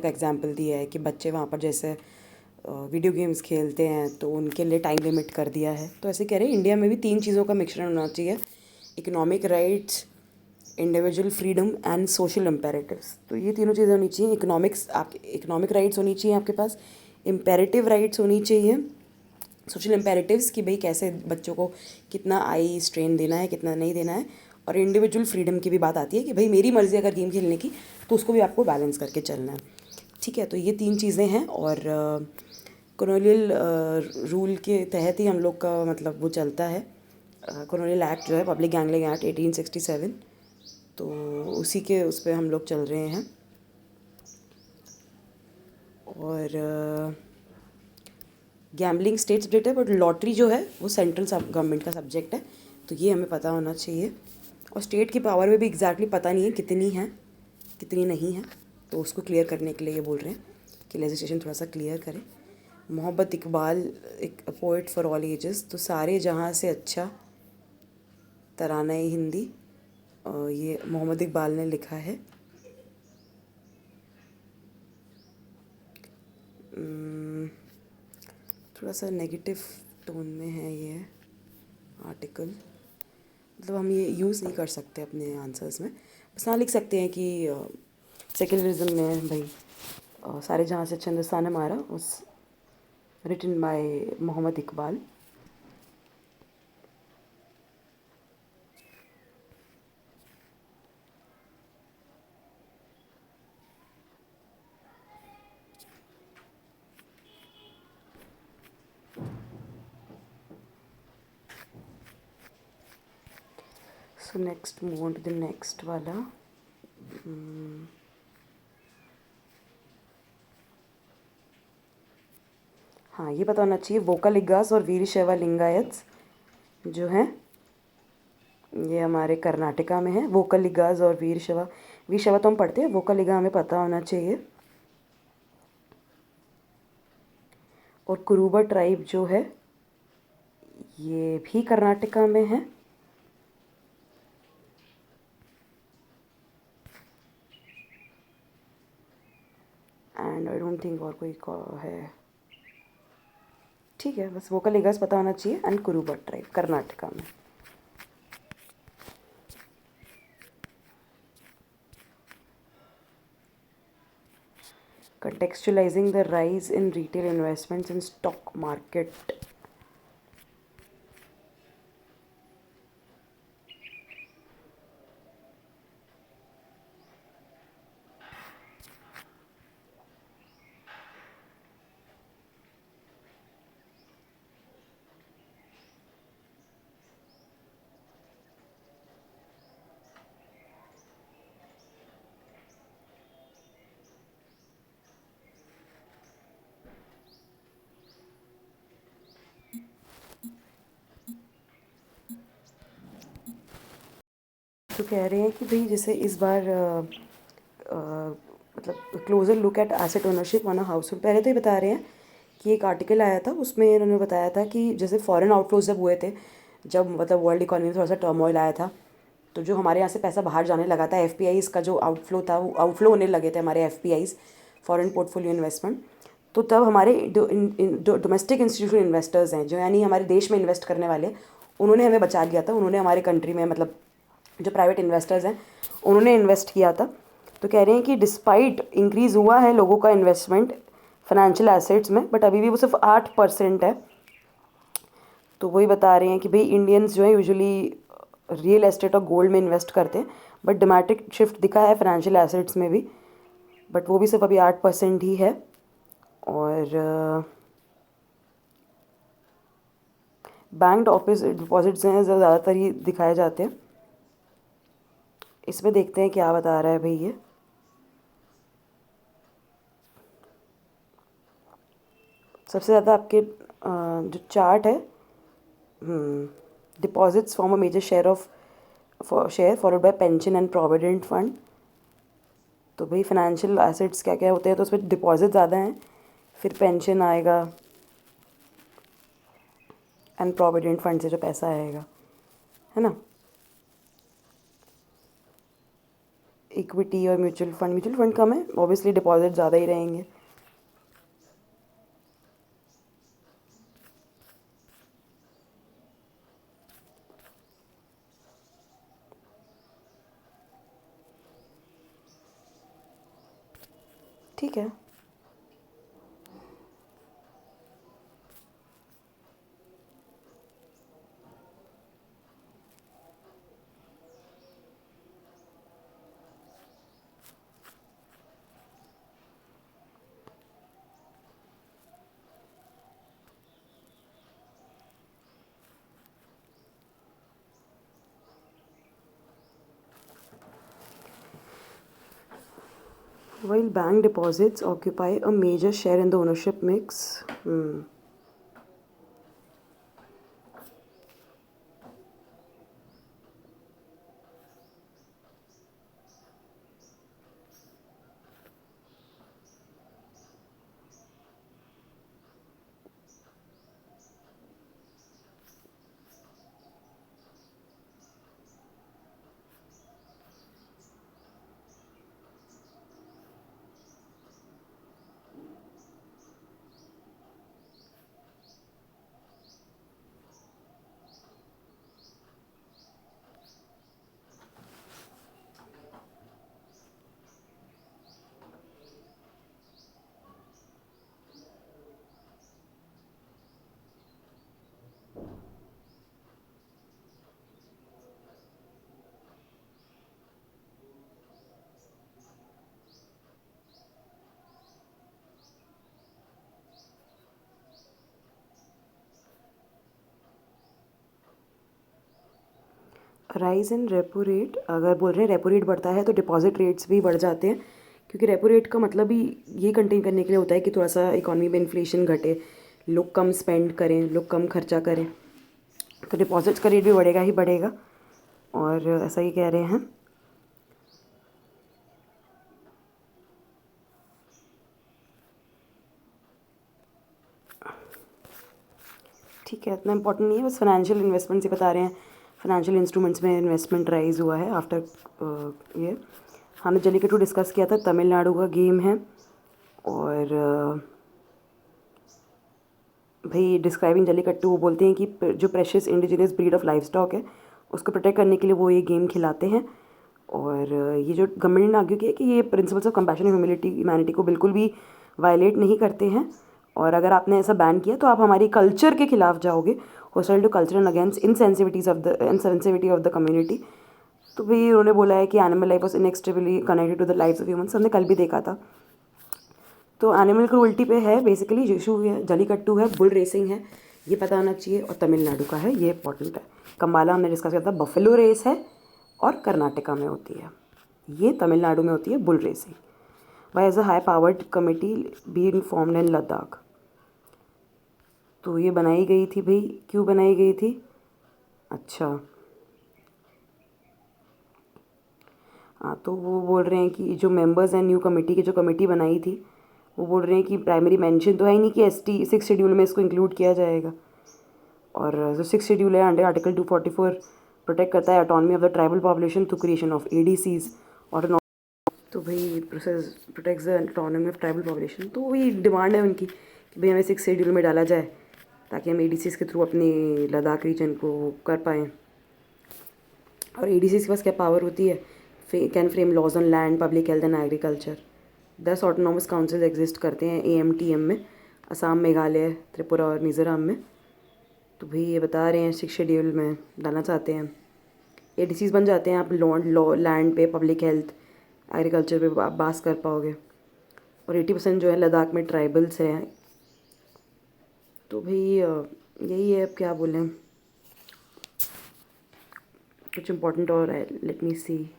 का एग्जांपल दिया है कि बच्चे वहाँ पर जैसे वीडियो गेम्स खेलते हैं तो उनके लिए टाइम लिमिट कर दिया है। तो ऐसे कह रहे हैं इंडिया में भी 3 चीज़ों का मिश्रण होना चाहिए, economic rights, individual freedom and social imperatives. तो ये तीनों चीज़ें होनी चाहिए। इकोनॉमिक राइट्स होनी चाहिए आपके पास, इम्पेरेटिव राइट्स होनी चाहिए, सोशल इम्पेरेटिव्स कि भाई कैसे बच्चों को कितना आई स्ट्रेन देना है, कितना नहीं देना है, और इंडिविजुअल फ्रीडम की भी बात आती है कि भाई मेरी मर्ज़ी अगर गेम खेलने की तो उसको भी आपको बैलेंस करके चलना है। ठीक है, तो ये 3 चीज़ें हैं। और कॉलोनियल रूल के तहत ही हम लोग का मतलब वो चलता है। कॉलोनियल एक्ट जो है पब्लिक गैंगलिंग एक्ट 1867, तो उसी के उस पर हम लोग चल रहे हैं। और गैम्बलिंग स्टेट सब्जेक्ट है, बट लॉटरी जो है वो सेंट्रल गवर्नमेंट का सब्जेक्ट है, तो ये हमें पता होना चाहिए। और स्टेट की पावर में भी एग्जैक्टली पता नहीं है कितनी है कितनी नहीं है, तो उसको क्लियर करने के लिए ये बोल रहे हैं कि लेजिस्लेशन थोड़ा सा क्लियर करें। मोहम्मद इकबाल, एक पोइट फॉर ऑल एजेस, तो सारे जहाँ से अच्छा तराना हिंदी, ये मोहम्मद इकबाल ने लिखा है। थोड़ा सा नेगेटिव टोन में है ये आर्टिकल, मतलब हम ये यूज़ नहीं कर सकते अपने आंसर्स में। बस हाँ लिख सकते हैं कि सेक्युलरिज्म में भाई सारे जहाँ से अच्छा हिंदुस्तान हमारा, उस written by Mohammad Iqbal. So next move on to the next वाला। हाँ, ये पता होना चाहिए वोकालिगास और वीरशैव लिंगायत्स जो हैं ये हमारे कर्नाटका में है। वोकालिगास और वीरशैव तो हम पढ़ते हैं, वोकालिगा हमें पता होना चाहिए। और कुरुबा ट्राइब जो है ये भी कर्नाटका में है। एंड आई डोंट थिंक और कोई है। ठीक है, बस वोकालिगास पता होना चाहिए एंड कुरुबा ट्राइब कर्नाटका में। Contextualizing the rise in retail investments in stock market. तो कह रहे हैं कि भाई जैसे इस बार मतलब closure look at asset ownership on a house. पहले तो ये बता रहे हैं कि एक आर्टिकल आया था उसमें इन्होंने बताया था कि जैसे फॉरेन आउटफ्लोज जब हुए थे, जब मतलब वर्ल्ड इकॉनमी में थोड़ा सा टर्मोइल आया था, तो जो हमारे यहाँ से पैसा बाहर जाने लगा था, एफपीआईज़ का जो आउटफ्लो था वो आउटफ्लो होने लगे थे हमारे एफपीआईज़, फॉरेन पोर्टफोलियो इन्वेस्टमेंट। तो तब हमारे डोमेस्टिक इंस्टीट्यूशनल इन्वेस्टर्स हैं जो यानी हमारे देश में इन्वेस्ट करने वाले, उन्होंने हमें बचा लिया था। उन्होंने हमारे कंट्री में मतलब जो प्राइवेट इन्वेस्टर्स हैं उन्होंने इन्वेस्ट किया था। तो कह रहे हैं कि डिस्पाइट इंक्रीज़ हुआ है लोगों का इन्वेस्टमेंट फाइनेंशियल एसेट्स में, बट अभी भी वो सिर्फ 8% है। तो वही बता रहे हैं कि भाई इंडियंस जो है यूजुअली रियल एस्टेट और गोल्ड में इन्वेस्ट करते हैं, बट ड्रामेटिक शिफ्ट दिखा है फाइनेंशियल एसेट्स में भी, बट वो भी सिर्फ अभी 8% ही है। और बैंक ऑफिस डिपॉजिट्स हैं जो ज़्यादातर ही दिखाए जाते हैं। इसमें देखते हैं क्या बता रहा है भाई ये। सबसे ज़्यादा आपके जो चार्ट है, deposits form a major share followed by pension and provident fund. तो भाई फाइनेंशियल एसेट्स क्या क्या होते हैं, तो उसमें डिपॉजिट ज़्यादा हैं, फिर पेंशन आएगा एंड प्रोविडेंट फंड से जो पैसा आएगा, है ना। इक्विटी और म्यूचुअल फंड कम है, ऑब्वियसली डिपॉजिट ज़्यादा ही रहेंगे। ठीक है। While bank deposits occupy a major share in the ownership mix, rise in repo rate, अगर बोल रहे हैं रेपो रेट बढ़ता है तो डिपॉजिट रेट्स भी बढ़ जाते हैं, क्योंकि रेपो रेट का मतलब ही ये कंटेन करने के लिए होता है कि थोड़ा सा इकोनॉमी में इन्फ्लेशन घटे, लोग कम स्पेंड करें, लोग कम खर्चा करें, तो डिपॉजिट्स का रेट भी बढ़ेगा ही बढ़ेगा। और ऐसा ही कह रहे हैं। ठीक है, इतना इंपॉर्टेंट नहीं है, बस फाइनेंशियल इन्वेस्टमेंट्स ही बता रहे हैं। फाइनेंशियल इंस्ट्रूमेंट्स में इन्वेस्टमेंट राइज हुआ है आफ्टर ये। हमने जल्लीकट्टू डिस्कस किया था, तमिलनाडु का गेम है। और भाई डिस्क्राइबिंग जल्लीकट्टू, वो बोलते हैं कि जो precious indigenous breed of life stock है उसको प्रोटेक्ट करने के लिए वो ये गेम खिलाते हैं। और ये जो गवर्नमेंट ने आर्ग्यू किया कि ये principles of compassion and humanity को बिल्कुल भी वायलेट नहीं करते हैं, और अगर आपने ऐसा बैन किया तो आप हमारी कल्चर के खिलाफ जाओगे, hostile to culture and against insensitivity of the community. तो भाई उन्होंने बोला है कि animal life was inextricably connected to the life of humans, हमने कल भी देखा था। तो एनिमल क्रूअल्टी पे है बेसिकली, इशू है जल्लीकट्टू है, बुल रेसिंग है, ये पता होना चाहिए, और तमिलनाडु का है, ये इंपॉर्टेंट है। कम्बाला हमने डिस्कस किया था, बफेलो रेस है और कर्नाटका में होती है, ये तमिलनाडु में होती है bull racing. Why has a high powered committee been formed in Ladakh. तो ये बनाई गई थी भाई, क्यों बनाई गई थी? अच्छा, हाँ, तो वो बोल रहे हैं कि जो मेंबर्स हैं न्यू कमेटी की, जो कमेटी बनाई थी, वो बोल रहे हैं कि प्राइमरी मेंशन तो है ही नहीं कि एसटी 6 शेड्यूल में इसको इंक्लूड किया जाएगा। और जो 6 शेड्यूल है अंडर आर्टिकल 244 प्रोटेक्ट करता है autonomy of the tribal population through creation of ADCs और। तो भाई process protects the autonomy of tribal population, तो वही डिमांड है उनकी कि भाई हमें 6 शेड्यूल में डाला जाए ताकि हम एडीसीज के थ्रू अपने लद्दाख रीजन को कर पाएँ। और एडीसीज के पास क्या पावर होती है? Can frame laws on land, public health and agriculture. 10 autonomous council exist करते हैं AMTM में, असम, मेघालय, त्रिपुरा और मिज़ोरम में। तो भाई ये बता रहे हैं 6 शेड्यूल में डालना चाहते हैं, एडीसीज बन जाते हैं, आप लैंड पे, पब्लिक हेल्थ, एग्रीकल्चर पे आप बास कर पाओगे। और 80% जो है लद्दाख में ट्राइबल्स हैं। तो भाई यही है, अब क्या बोलें, कुछ इम्पोर्टेंट और है, लेट मी सी।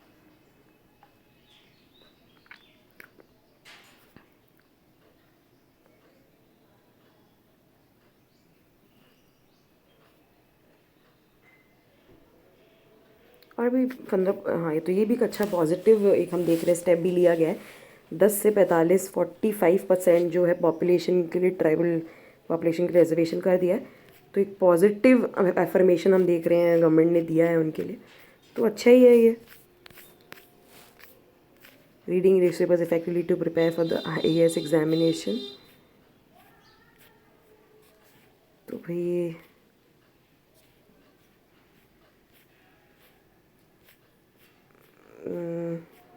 और भी 15, हाँ, ये तो ये भी एक अच्छा पॉजिटिव एक हम देख रहे हैं स्टेप भी लिया गया है। 10 से 45 45% जो है पॉपुलेशन के लिए, ट्राइबल पॉपुलेशन के रिजर्वेशन कर दिया है। तो एक पॉजिटिव एफर्मेशन हम देख रहे हैं गवर्नमेंट ने दिया है उनके लिए, तो अच्छा ही है ये। Reading newspapers effectively to prepare for the IAS examination. तो भाई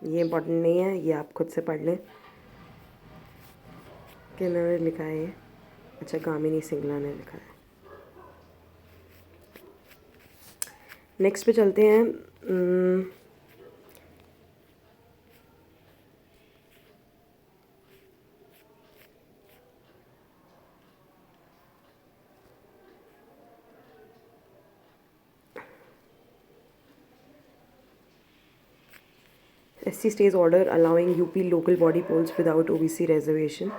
ये इम्पोर्टेंट नहीं है, ये आप खुद से पढ़ लें। किन्होंने लिखा है ये? अच्छा, गामिनी सिंगला ने लिखा है। नेक्स्ट पे चलते हैं। SC stays order allowing UP local body polls without OBC reservation।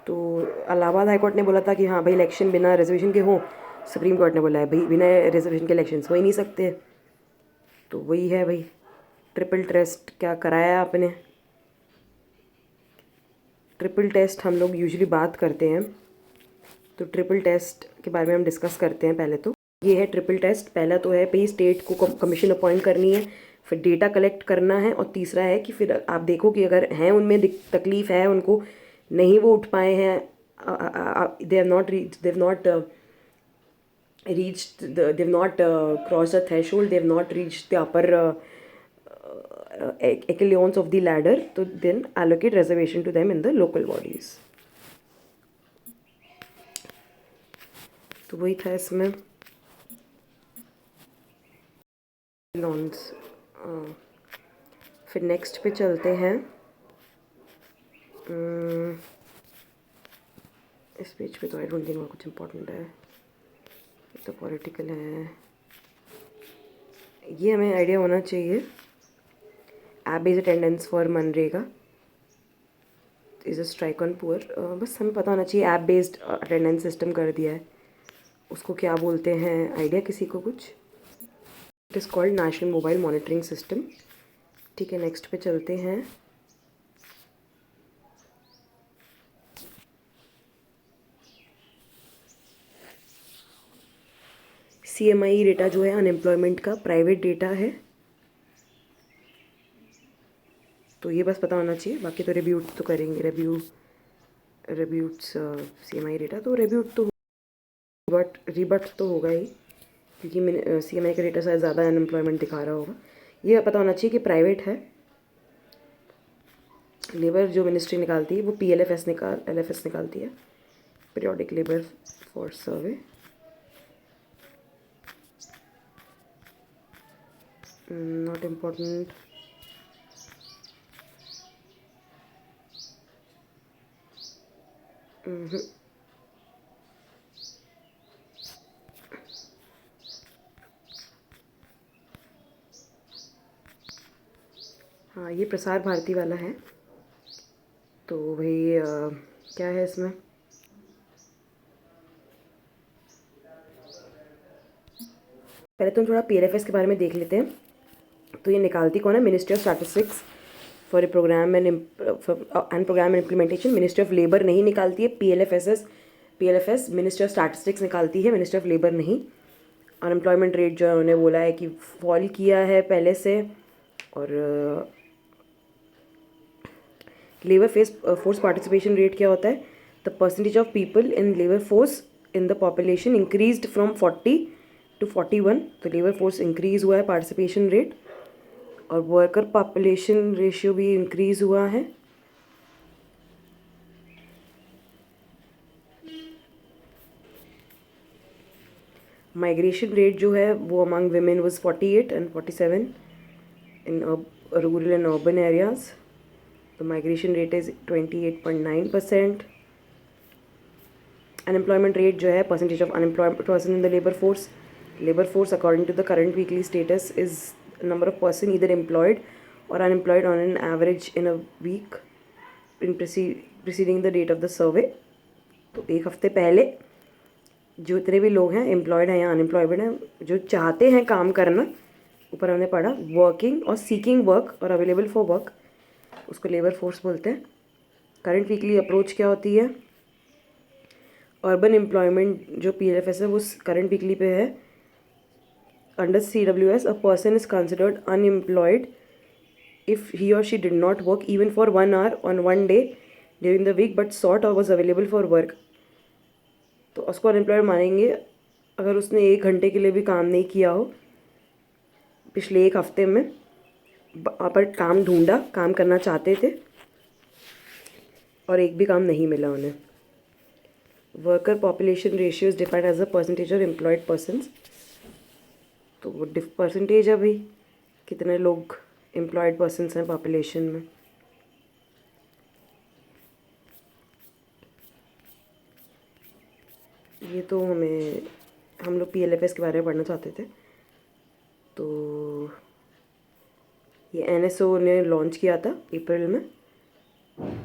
तो इलाहाबाद हाई कोर्ट ने बोला था कि हाँ भाई इलेक्शन बिना रिजर्वेशन के हों। सुप्रीम कोर्ट ने बोला है भाई बिना रिजर्वेशन के इलेक्शंस हो ही नहीं सकते। तो वही है भाई, ट्रिपल टेस्ट क्या कराया आपने। ट्रिपल टेस्ट हम लोग यूजुअली बात करते हैं, तो ट्रिपल टेस्ट के बारे में हम डिस्कस करते हैं। पहले तो ये है ट्रिपल टेस्ट। पहला तो है भाई स्टेट को कमीशन अपॉइंट करनी है, फिर डेटा कलेक्ट करना है, और तीसरा है कि फिर आप देखो कि अगर हैं उनमें तकलीफ़ है, उनको नहीं वो उठ पाए हैं, they have not cross the threshold, they have not reach the upper echelons of the ladder, तो then allocate reservation to them in the local bodies। तो वही था इसमें लॉन्स। फिर नेक्स्ट पे चलते हैं। इस पेज पे तो आई डोंट थिंक और कुछ इम्पोर्टेंट है, तो पॉलिटिकल है। ये हमें आइडिया होना चाहिए। App based attendance for MNREGA is a strike on poor. बस हमें पता होना चाहिए ऐप बेस्ड अटेंडेंस सिस्टम कर दिया है, उसको क्या बोलते हैं, आइडिया किसी को कुछ? It is called national mobile monitoring system. ठीक है, नेक्स्ट पे चलते हैं। CMI डेटा जो है अनएम्प्लॉयमेंट का प्राइवेट डेटा है, तो ये बस पता होना चाहिए। बाकी तो रिव्यूट तो करेंगे, रिव्यूट्स CMI डेटा तो रिव्यूट तो बट रिबट तो होगा ही, क्योंकि CMI का डेटा शायद ज़्यादा अनएम्प्लॉयमेंट दिखा रहा होगा। ये पता होना चाहिए कि प्राइवेट है। लेबर जो मिनिस्ट्री निकालती है वो LFS निकालती है, periodic labour force survey. Not important. हाँ, ये प्रसार भारती वाला है। तो भाई क्या है इसमें? पहले तो हम थोड़ा PLFS के बारे में देख लेते हैं। तो ये निकालती कौन है? Ministry of statistics for a programme and programme implementation. Ministry of labour नहीं निकालती है। PLFS मिनिस्ट्री ऑफ स्टैटिस्टिक्स निकालती है, मिनिस्ट्री ऑफ लेबर नहीं। अनएम्प्लॉयमेंट रेट जो है उन्होंने बोला है कि फॉल किया है पहले से, और लेबर फोर्स पार्टिसिपेशन रेट क्या होता है? The percentage of people in labour force in the population increased from 40 to 41। तो लेबर फोर्स इंक्रीज़ हुआ है पार्टिसिपेशन रेट, और वर्कर पॉपुलेशन रेशियो भी इंक्रीज़ हुआ है। माइग्रेशन रेट जो है वो among women was 48 and 47 in rural and urban areas. The migration rate is 28.9%। Unemployment rate जो है percentage of unemployed person in the labor force। Labor force according to the current weekly status is number of person either employed or unemployed on an average in a week in preceding the date of the survey। तो एक हफ्ते पहले जो इतने भी लोग हैं employed हैं या अनएम्प्लॉयड हैं, जो चाहते हैं काम करना, ऊपर हमने पढ़ा वर्किंग और सीकिंग वर्क और अवेलेबल फॉर वर्क, उसको लेबर फोर्स बोलते हैं। करंट वीकली अप्रोच क्या होती है? अर्बन एम्प्लॉयमेंट जो PLFS है वो करंट वीकली पे है. Under CWS, a person is considered unemployed if he or she did not work even for 1 hour on one day during the week but sought or was available for work. तो उसको unemployed मानेंगे अगर उसने 1 घंटे के लिए भी काम नहीं किया हो पिछले 1 हफ्ते में, पर काम ढूंढा, काम करना चाहते थे और एक भी काम नहीं मिला उन्हें. Worker population ratio is defined as a percentage of employed persons. तो वो परसेंटेज है भाई, कितने लोग एम्प्लॉयड पर्सनस हैं पॉपुलेशन में. ये तो हम लोग PLFS के बारे में पढ़ना चाहते थे. तो ये NSO ने लॉन्च किया था अप्रैल में,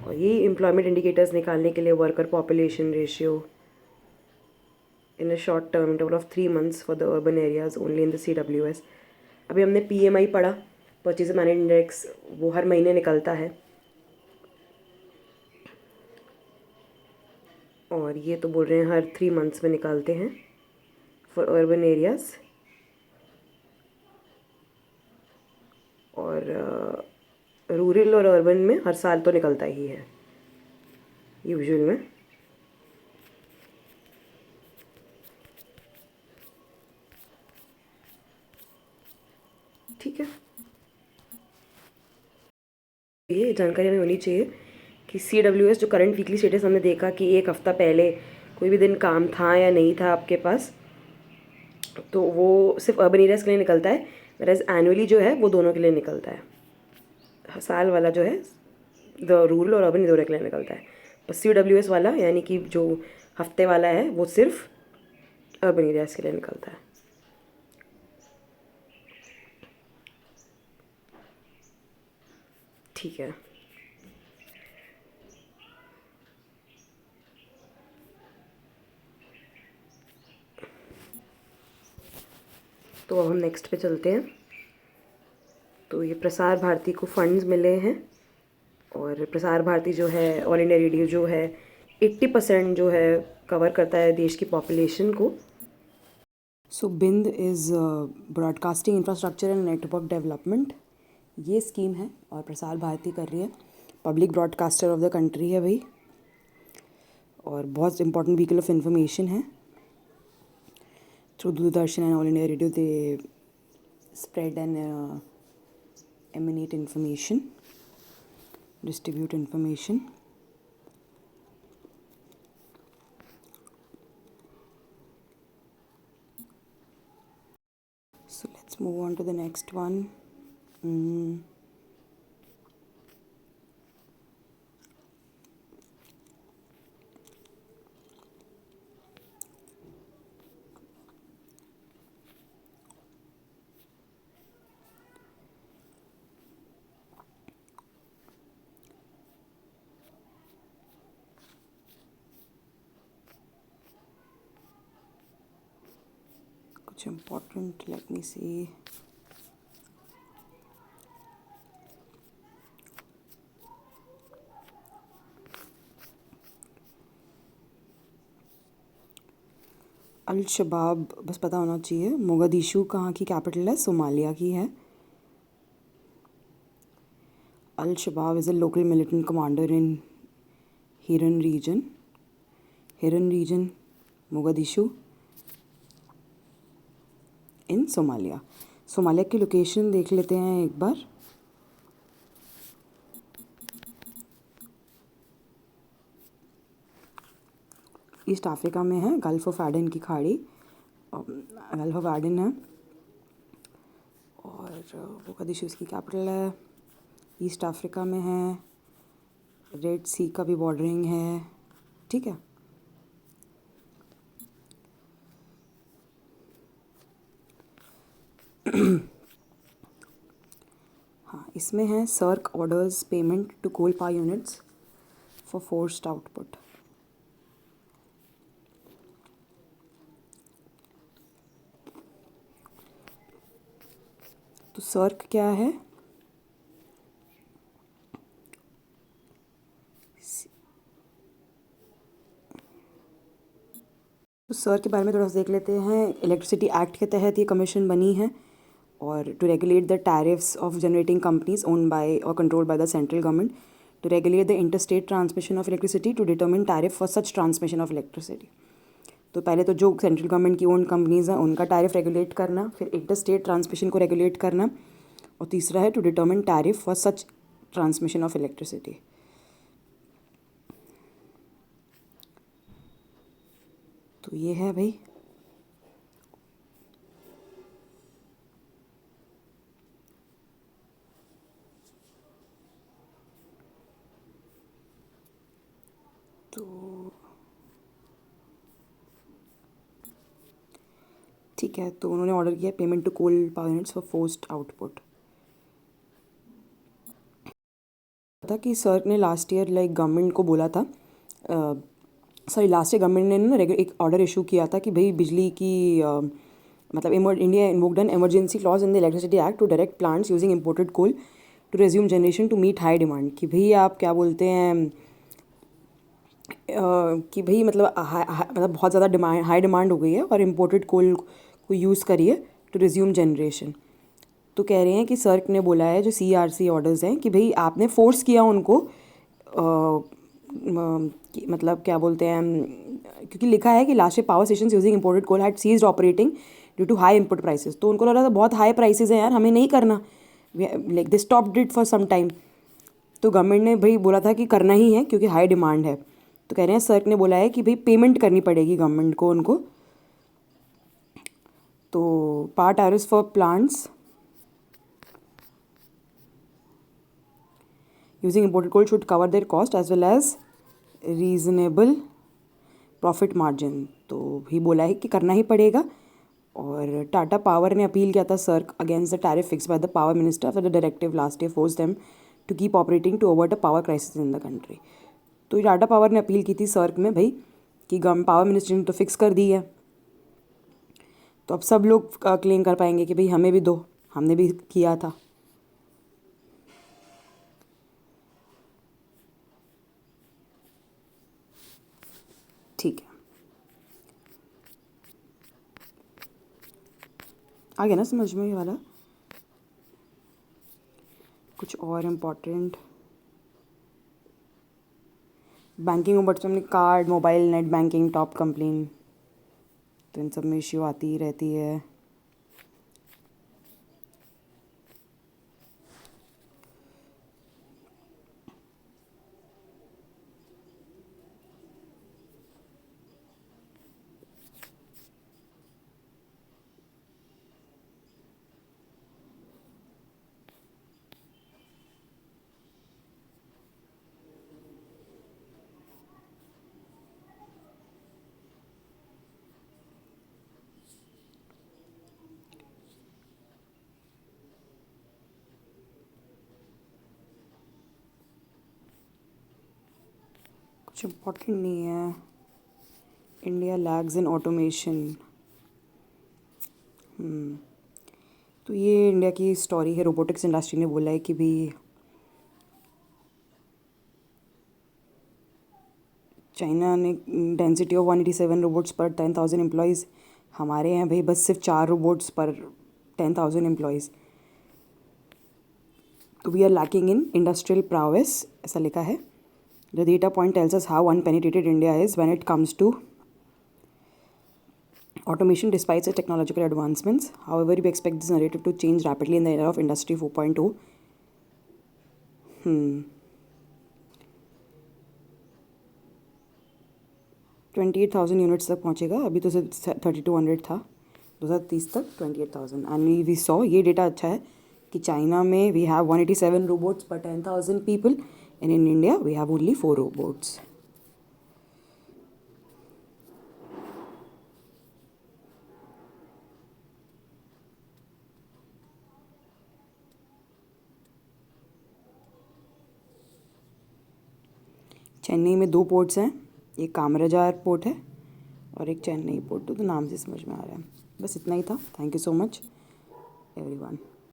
और ये एम्प्लॉयमेंट इंडिकेटर्स निकालने के लिए worker population ratio in a short term interval of 3 months for the urban areas only in the CWS. अभी हमने PMI पढ़ा, परचेज मैनेजमेंट इंडेक्स, वो हर महीने निकलता है. और ये तो बोल रहे हैं हर 3 months में निकालते हैं फॉर अर्बन एरियाज. और रूरल और अर्बन में हर साल तो निकलता ही है यूजुअल में. ठीक है, ये जानकारी हमें होनी चाहिए कि CWS जो करंट वीकली स्टेटस हमने देखा कि 1 हफ्ता पहले कोई भी दिन काम था या नहीं था आपके पास, तो वो सिर्फ अर्बन एरियाज़ के लिए निकलता है, वैराज एनुअली जो है वो दोनों के लिए निकलता है. साल वाला जो है द रूरल और अर्बन दोनों के लिए निकलता है. पर CWS वाला यानी कि जो हफ्ते वाला है वो सिर्फ अर्बन एरियाज़ के लिए निकलता है. ठीक है, तो अब हम नेक्स्ट पे चलते हैं. तो ये प्रसार भारती को फंड्स मिले हैं, और प्रसार भारती जो है ऑल इंडिया रेडियो जो है 80% जो है कवर करता है देश की पॉपुलेशन को. So BIND is broadcasting infrastructure and network development, ये स्कीम है और प्रसार भारती कर रही है. Public broadcaster of the country है भाई, और बहुत इंपॉर्टेंट व्हीकल ऑफ इंफॉर्मेशन है. Through Doordarshan and all India radio they spread and emanate information, distribute information. So let's move on to the next one. Kuch important, let me see. अल शबाब बस पता होना चाहिए. Mogadishu कहाँ की कैपिटल है? Somalia की है. Al Shabaab is a local militant commander in Hiran region Mogadishu in Somalia. Somalia की लोकेशन देख लेते हैं एक बार. ईस्ट अफ्रीका में है, गल्फ ऑफ एडन की खाड़ी, गल्फ ऑफ एडन है, और मोगादिशु इसकी कैपिटल है. ईस्ट अफ्रीका में है, रेड सी का भी बॉर्डरिंग है. ठीक है, हाँ, इसमें है CERC orders payment to coal power units for forced output. तो सर्क क्या है? सर के बारे में थोड़ा सा देख लेते हैं। इलेक्ट्रिसिटी एक्ट के तहत ये कमीशन बनी है और to regulate the tariffs of generating companies own by और control by the central government, to regulate the inter state transmission of electricity, to determine tariff for such transmission of electricity. तो पहले तो जो central government की own companies हैं उनका tariff regulate करना, फिर इंटर स्टेट ट्रांसमिशन को रेगुलेट करना, और तीसरा है to determine tariff for such transmission of electricity. तो ये है भाई। तो ठीक है, तो उन्होंने ऑर्डर किया payment to coal power units for forced output. था कि सर ने लास्ट ईयर गवर्नमेंट को बोला था, लास्ट ईयर गवर्नमेंट ने ना एक ऑर्डर इशू किया था कि भाई बिजली की मतलब India invoked an emergency clause in the electricity act to direct plants using imported coal to resume generation to meet high demand. कि भाई आप क्या बोलते हैं कि भाई मतलब बहुत ज़्यादा हाई डिमांड हो गई है और इम्पोर्टेड कोल को यूज़ करिए टू रिज्यूम जनरेशन। तो कह रहे हैं कि सर ने बोला है जो CERC ऑर्डर्स हैं कि भाई आपने फोर्स किया उनको मतलब क्या बोलते हैं, क्योंकि लिखा है कि last year power station using imported coal had ceased operating due to high input prices. तो उनको लग रहा था बहुत हाई प्राइसेस हैं यार, हमें नहीं करना, like they stopped it for some time. तो गवर्नमेंट ने भाई बोला था कि करना ही है क्योंकि हाई डिमांड है। तो कह रहे हैं सर ने बोला है कि भाई पेमेंट करनी पड़ेगी गवर्नमेंट को उनको। तो power tariffs for plants using imported coal should cover their cost as well as reasonable profit margin। तो भी बोला है कि करना ही पड़ेगा। और टाटा पावर ने अपील किया था sir against the tariff fix by the power minister for the directive last year force them to keep operating to avoid a power crisis in the country. तो टाटा पावर ने अपील की थी sir में भाई कि power minister ने तो fix कर दी है, तो अब सब लोग क्लेम कर पाएंगे कि भाई हमें भी दो, हमने भी किया था। ठीक है, आ गया ना समझ में ये वाला। कुछ और इम्पोर्टेंट बैंकिंग ओम्बड्समैन में card, mobile, net banking, top complain, तो इन सब में इश्यू आती ही रहती है। कुछ इम्पोर्टेंट नहीं है। India lags in automation. तो ये इंडिया की स्टोरी है। रोबोटिक्स इंडस्ट्री ने बोला है कि भी चाइना ने डेंसिटी ऑफ 187 रोबोट्स पर 10,000 एम्प्लॉयज़, हमारे यहाँ भाई बस सिर्फ 4 रोबोट्स पर 10,000 एम्प्लॉयज़। तो we are lacking in industrial prowess, ऐसा लिखा है। The data point tells us how unpenetrated India is when it comes to automation despite its technological advancements. However, we expect this narrative to change rapidly in the era of Industry 4.0. 28,000 units तक पहुँचेगा, अभी तो सिर्फ 3200 था। 2030 तक 28,000। And we saw ये data अच्छा है कि चाइना में वी हैव 187 रोबोट्स पर 10,000 people and in India we have only 4 robots. Chennai में 2 पोर्ट्स हैं, एक कामराजार पोर्ट है और एक चेन्नई पोर्ट। तो नाम से समझ में आ रहा है। बस इतना ही था। Thank you so much everyone.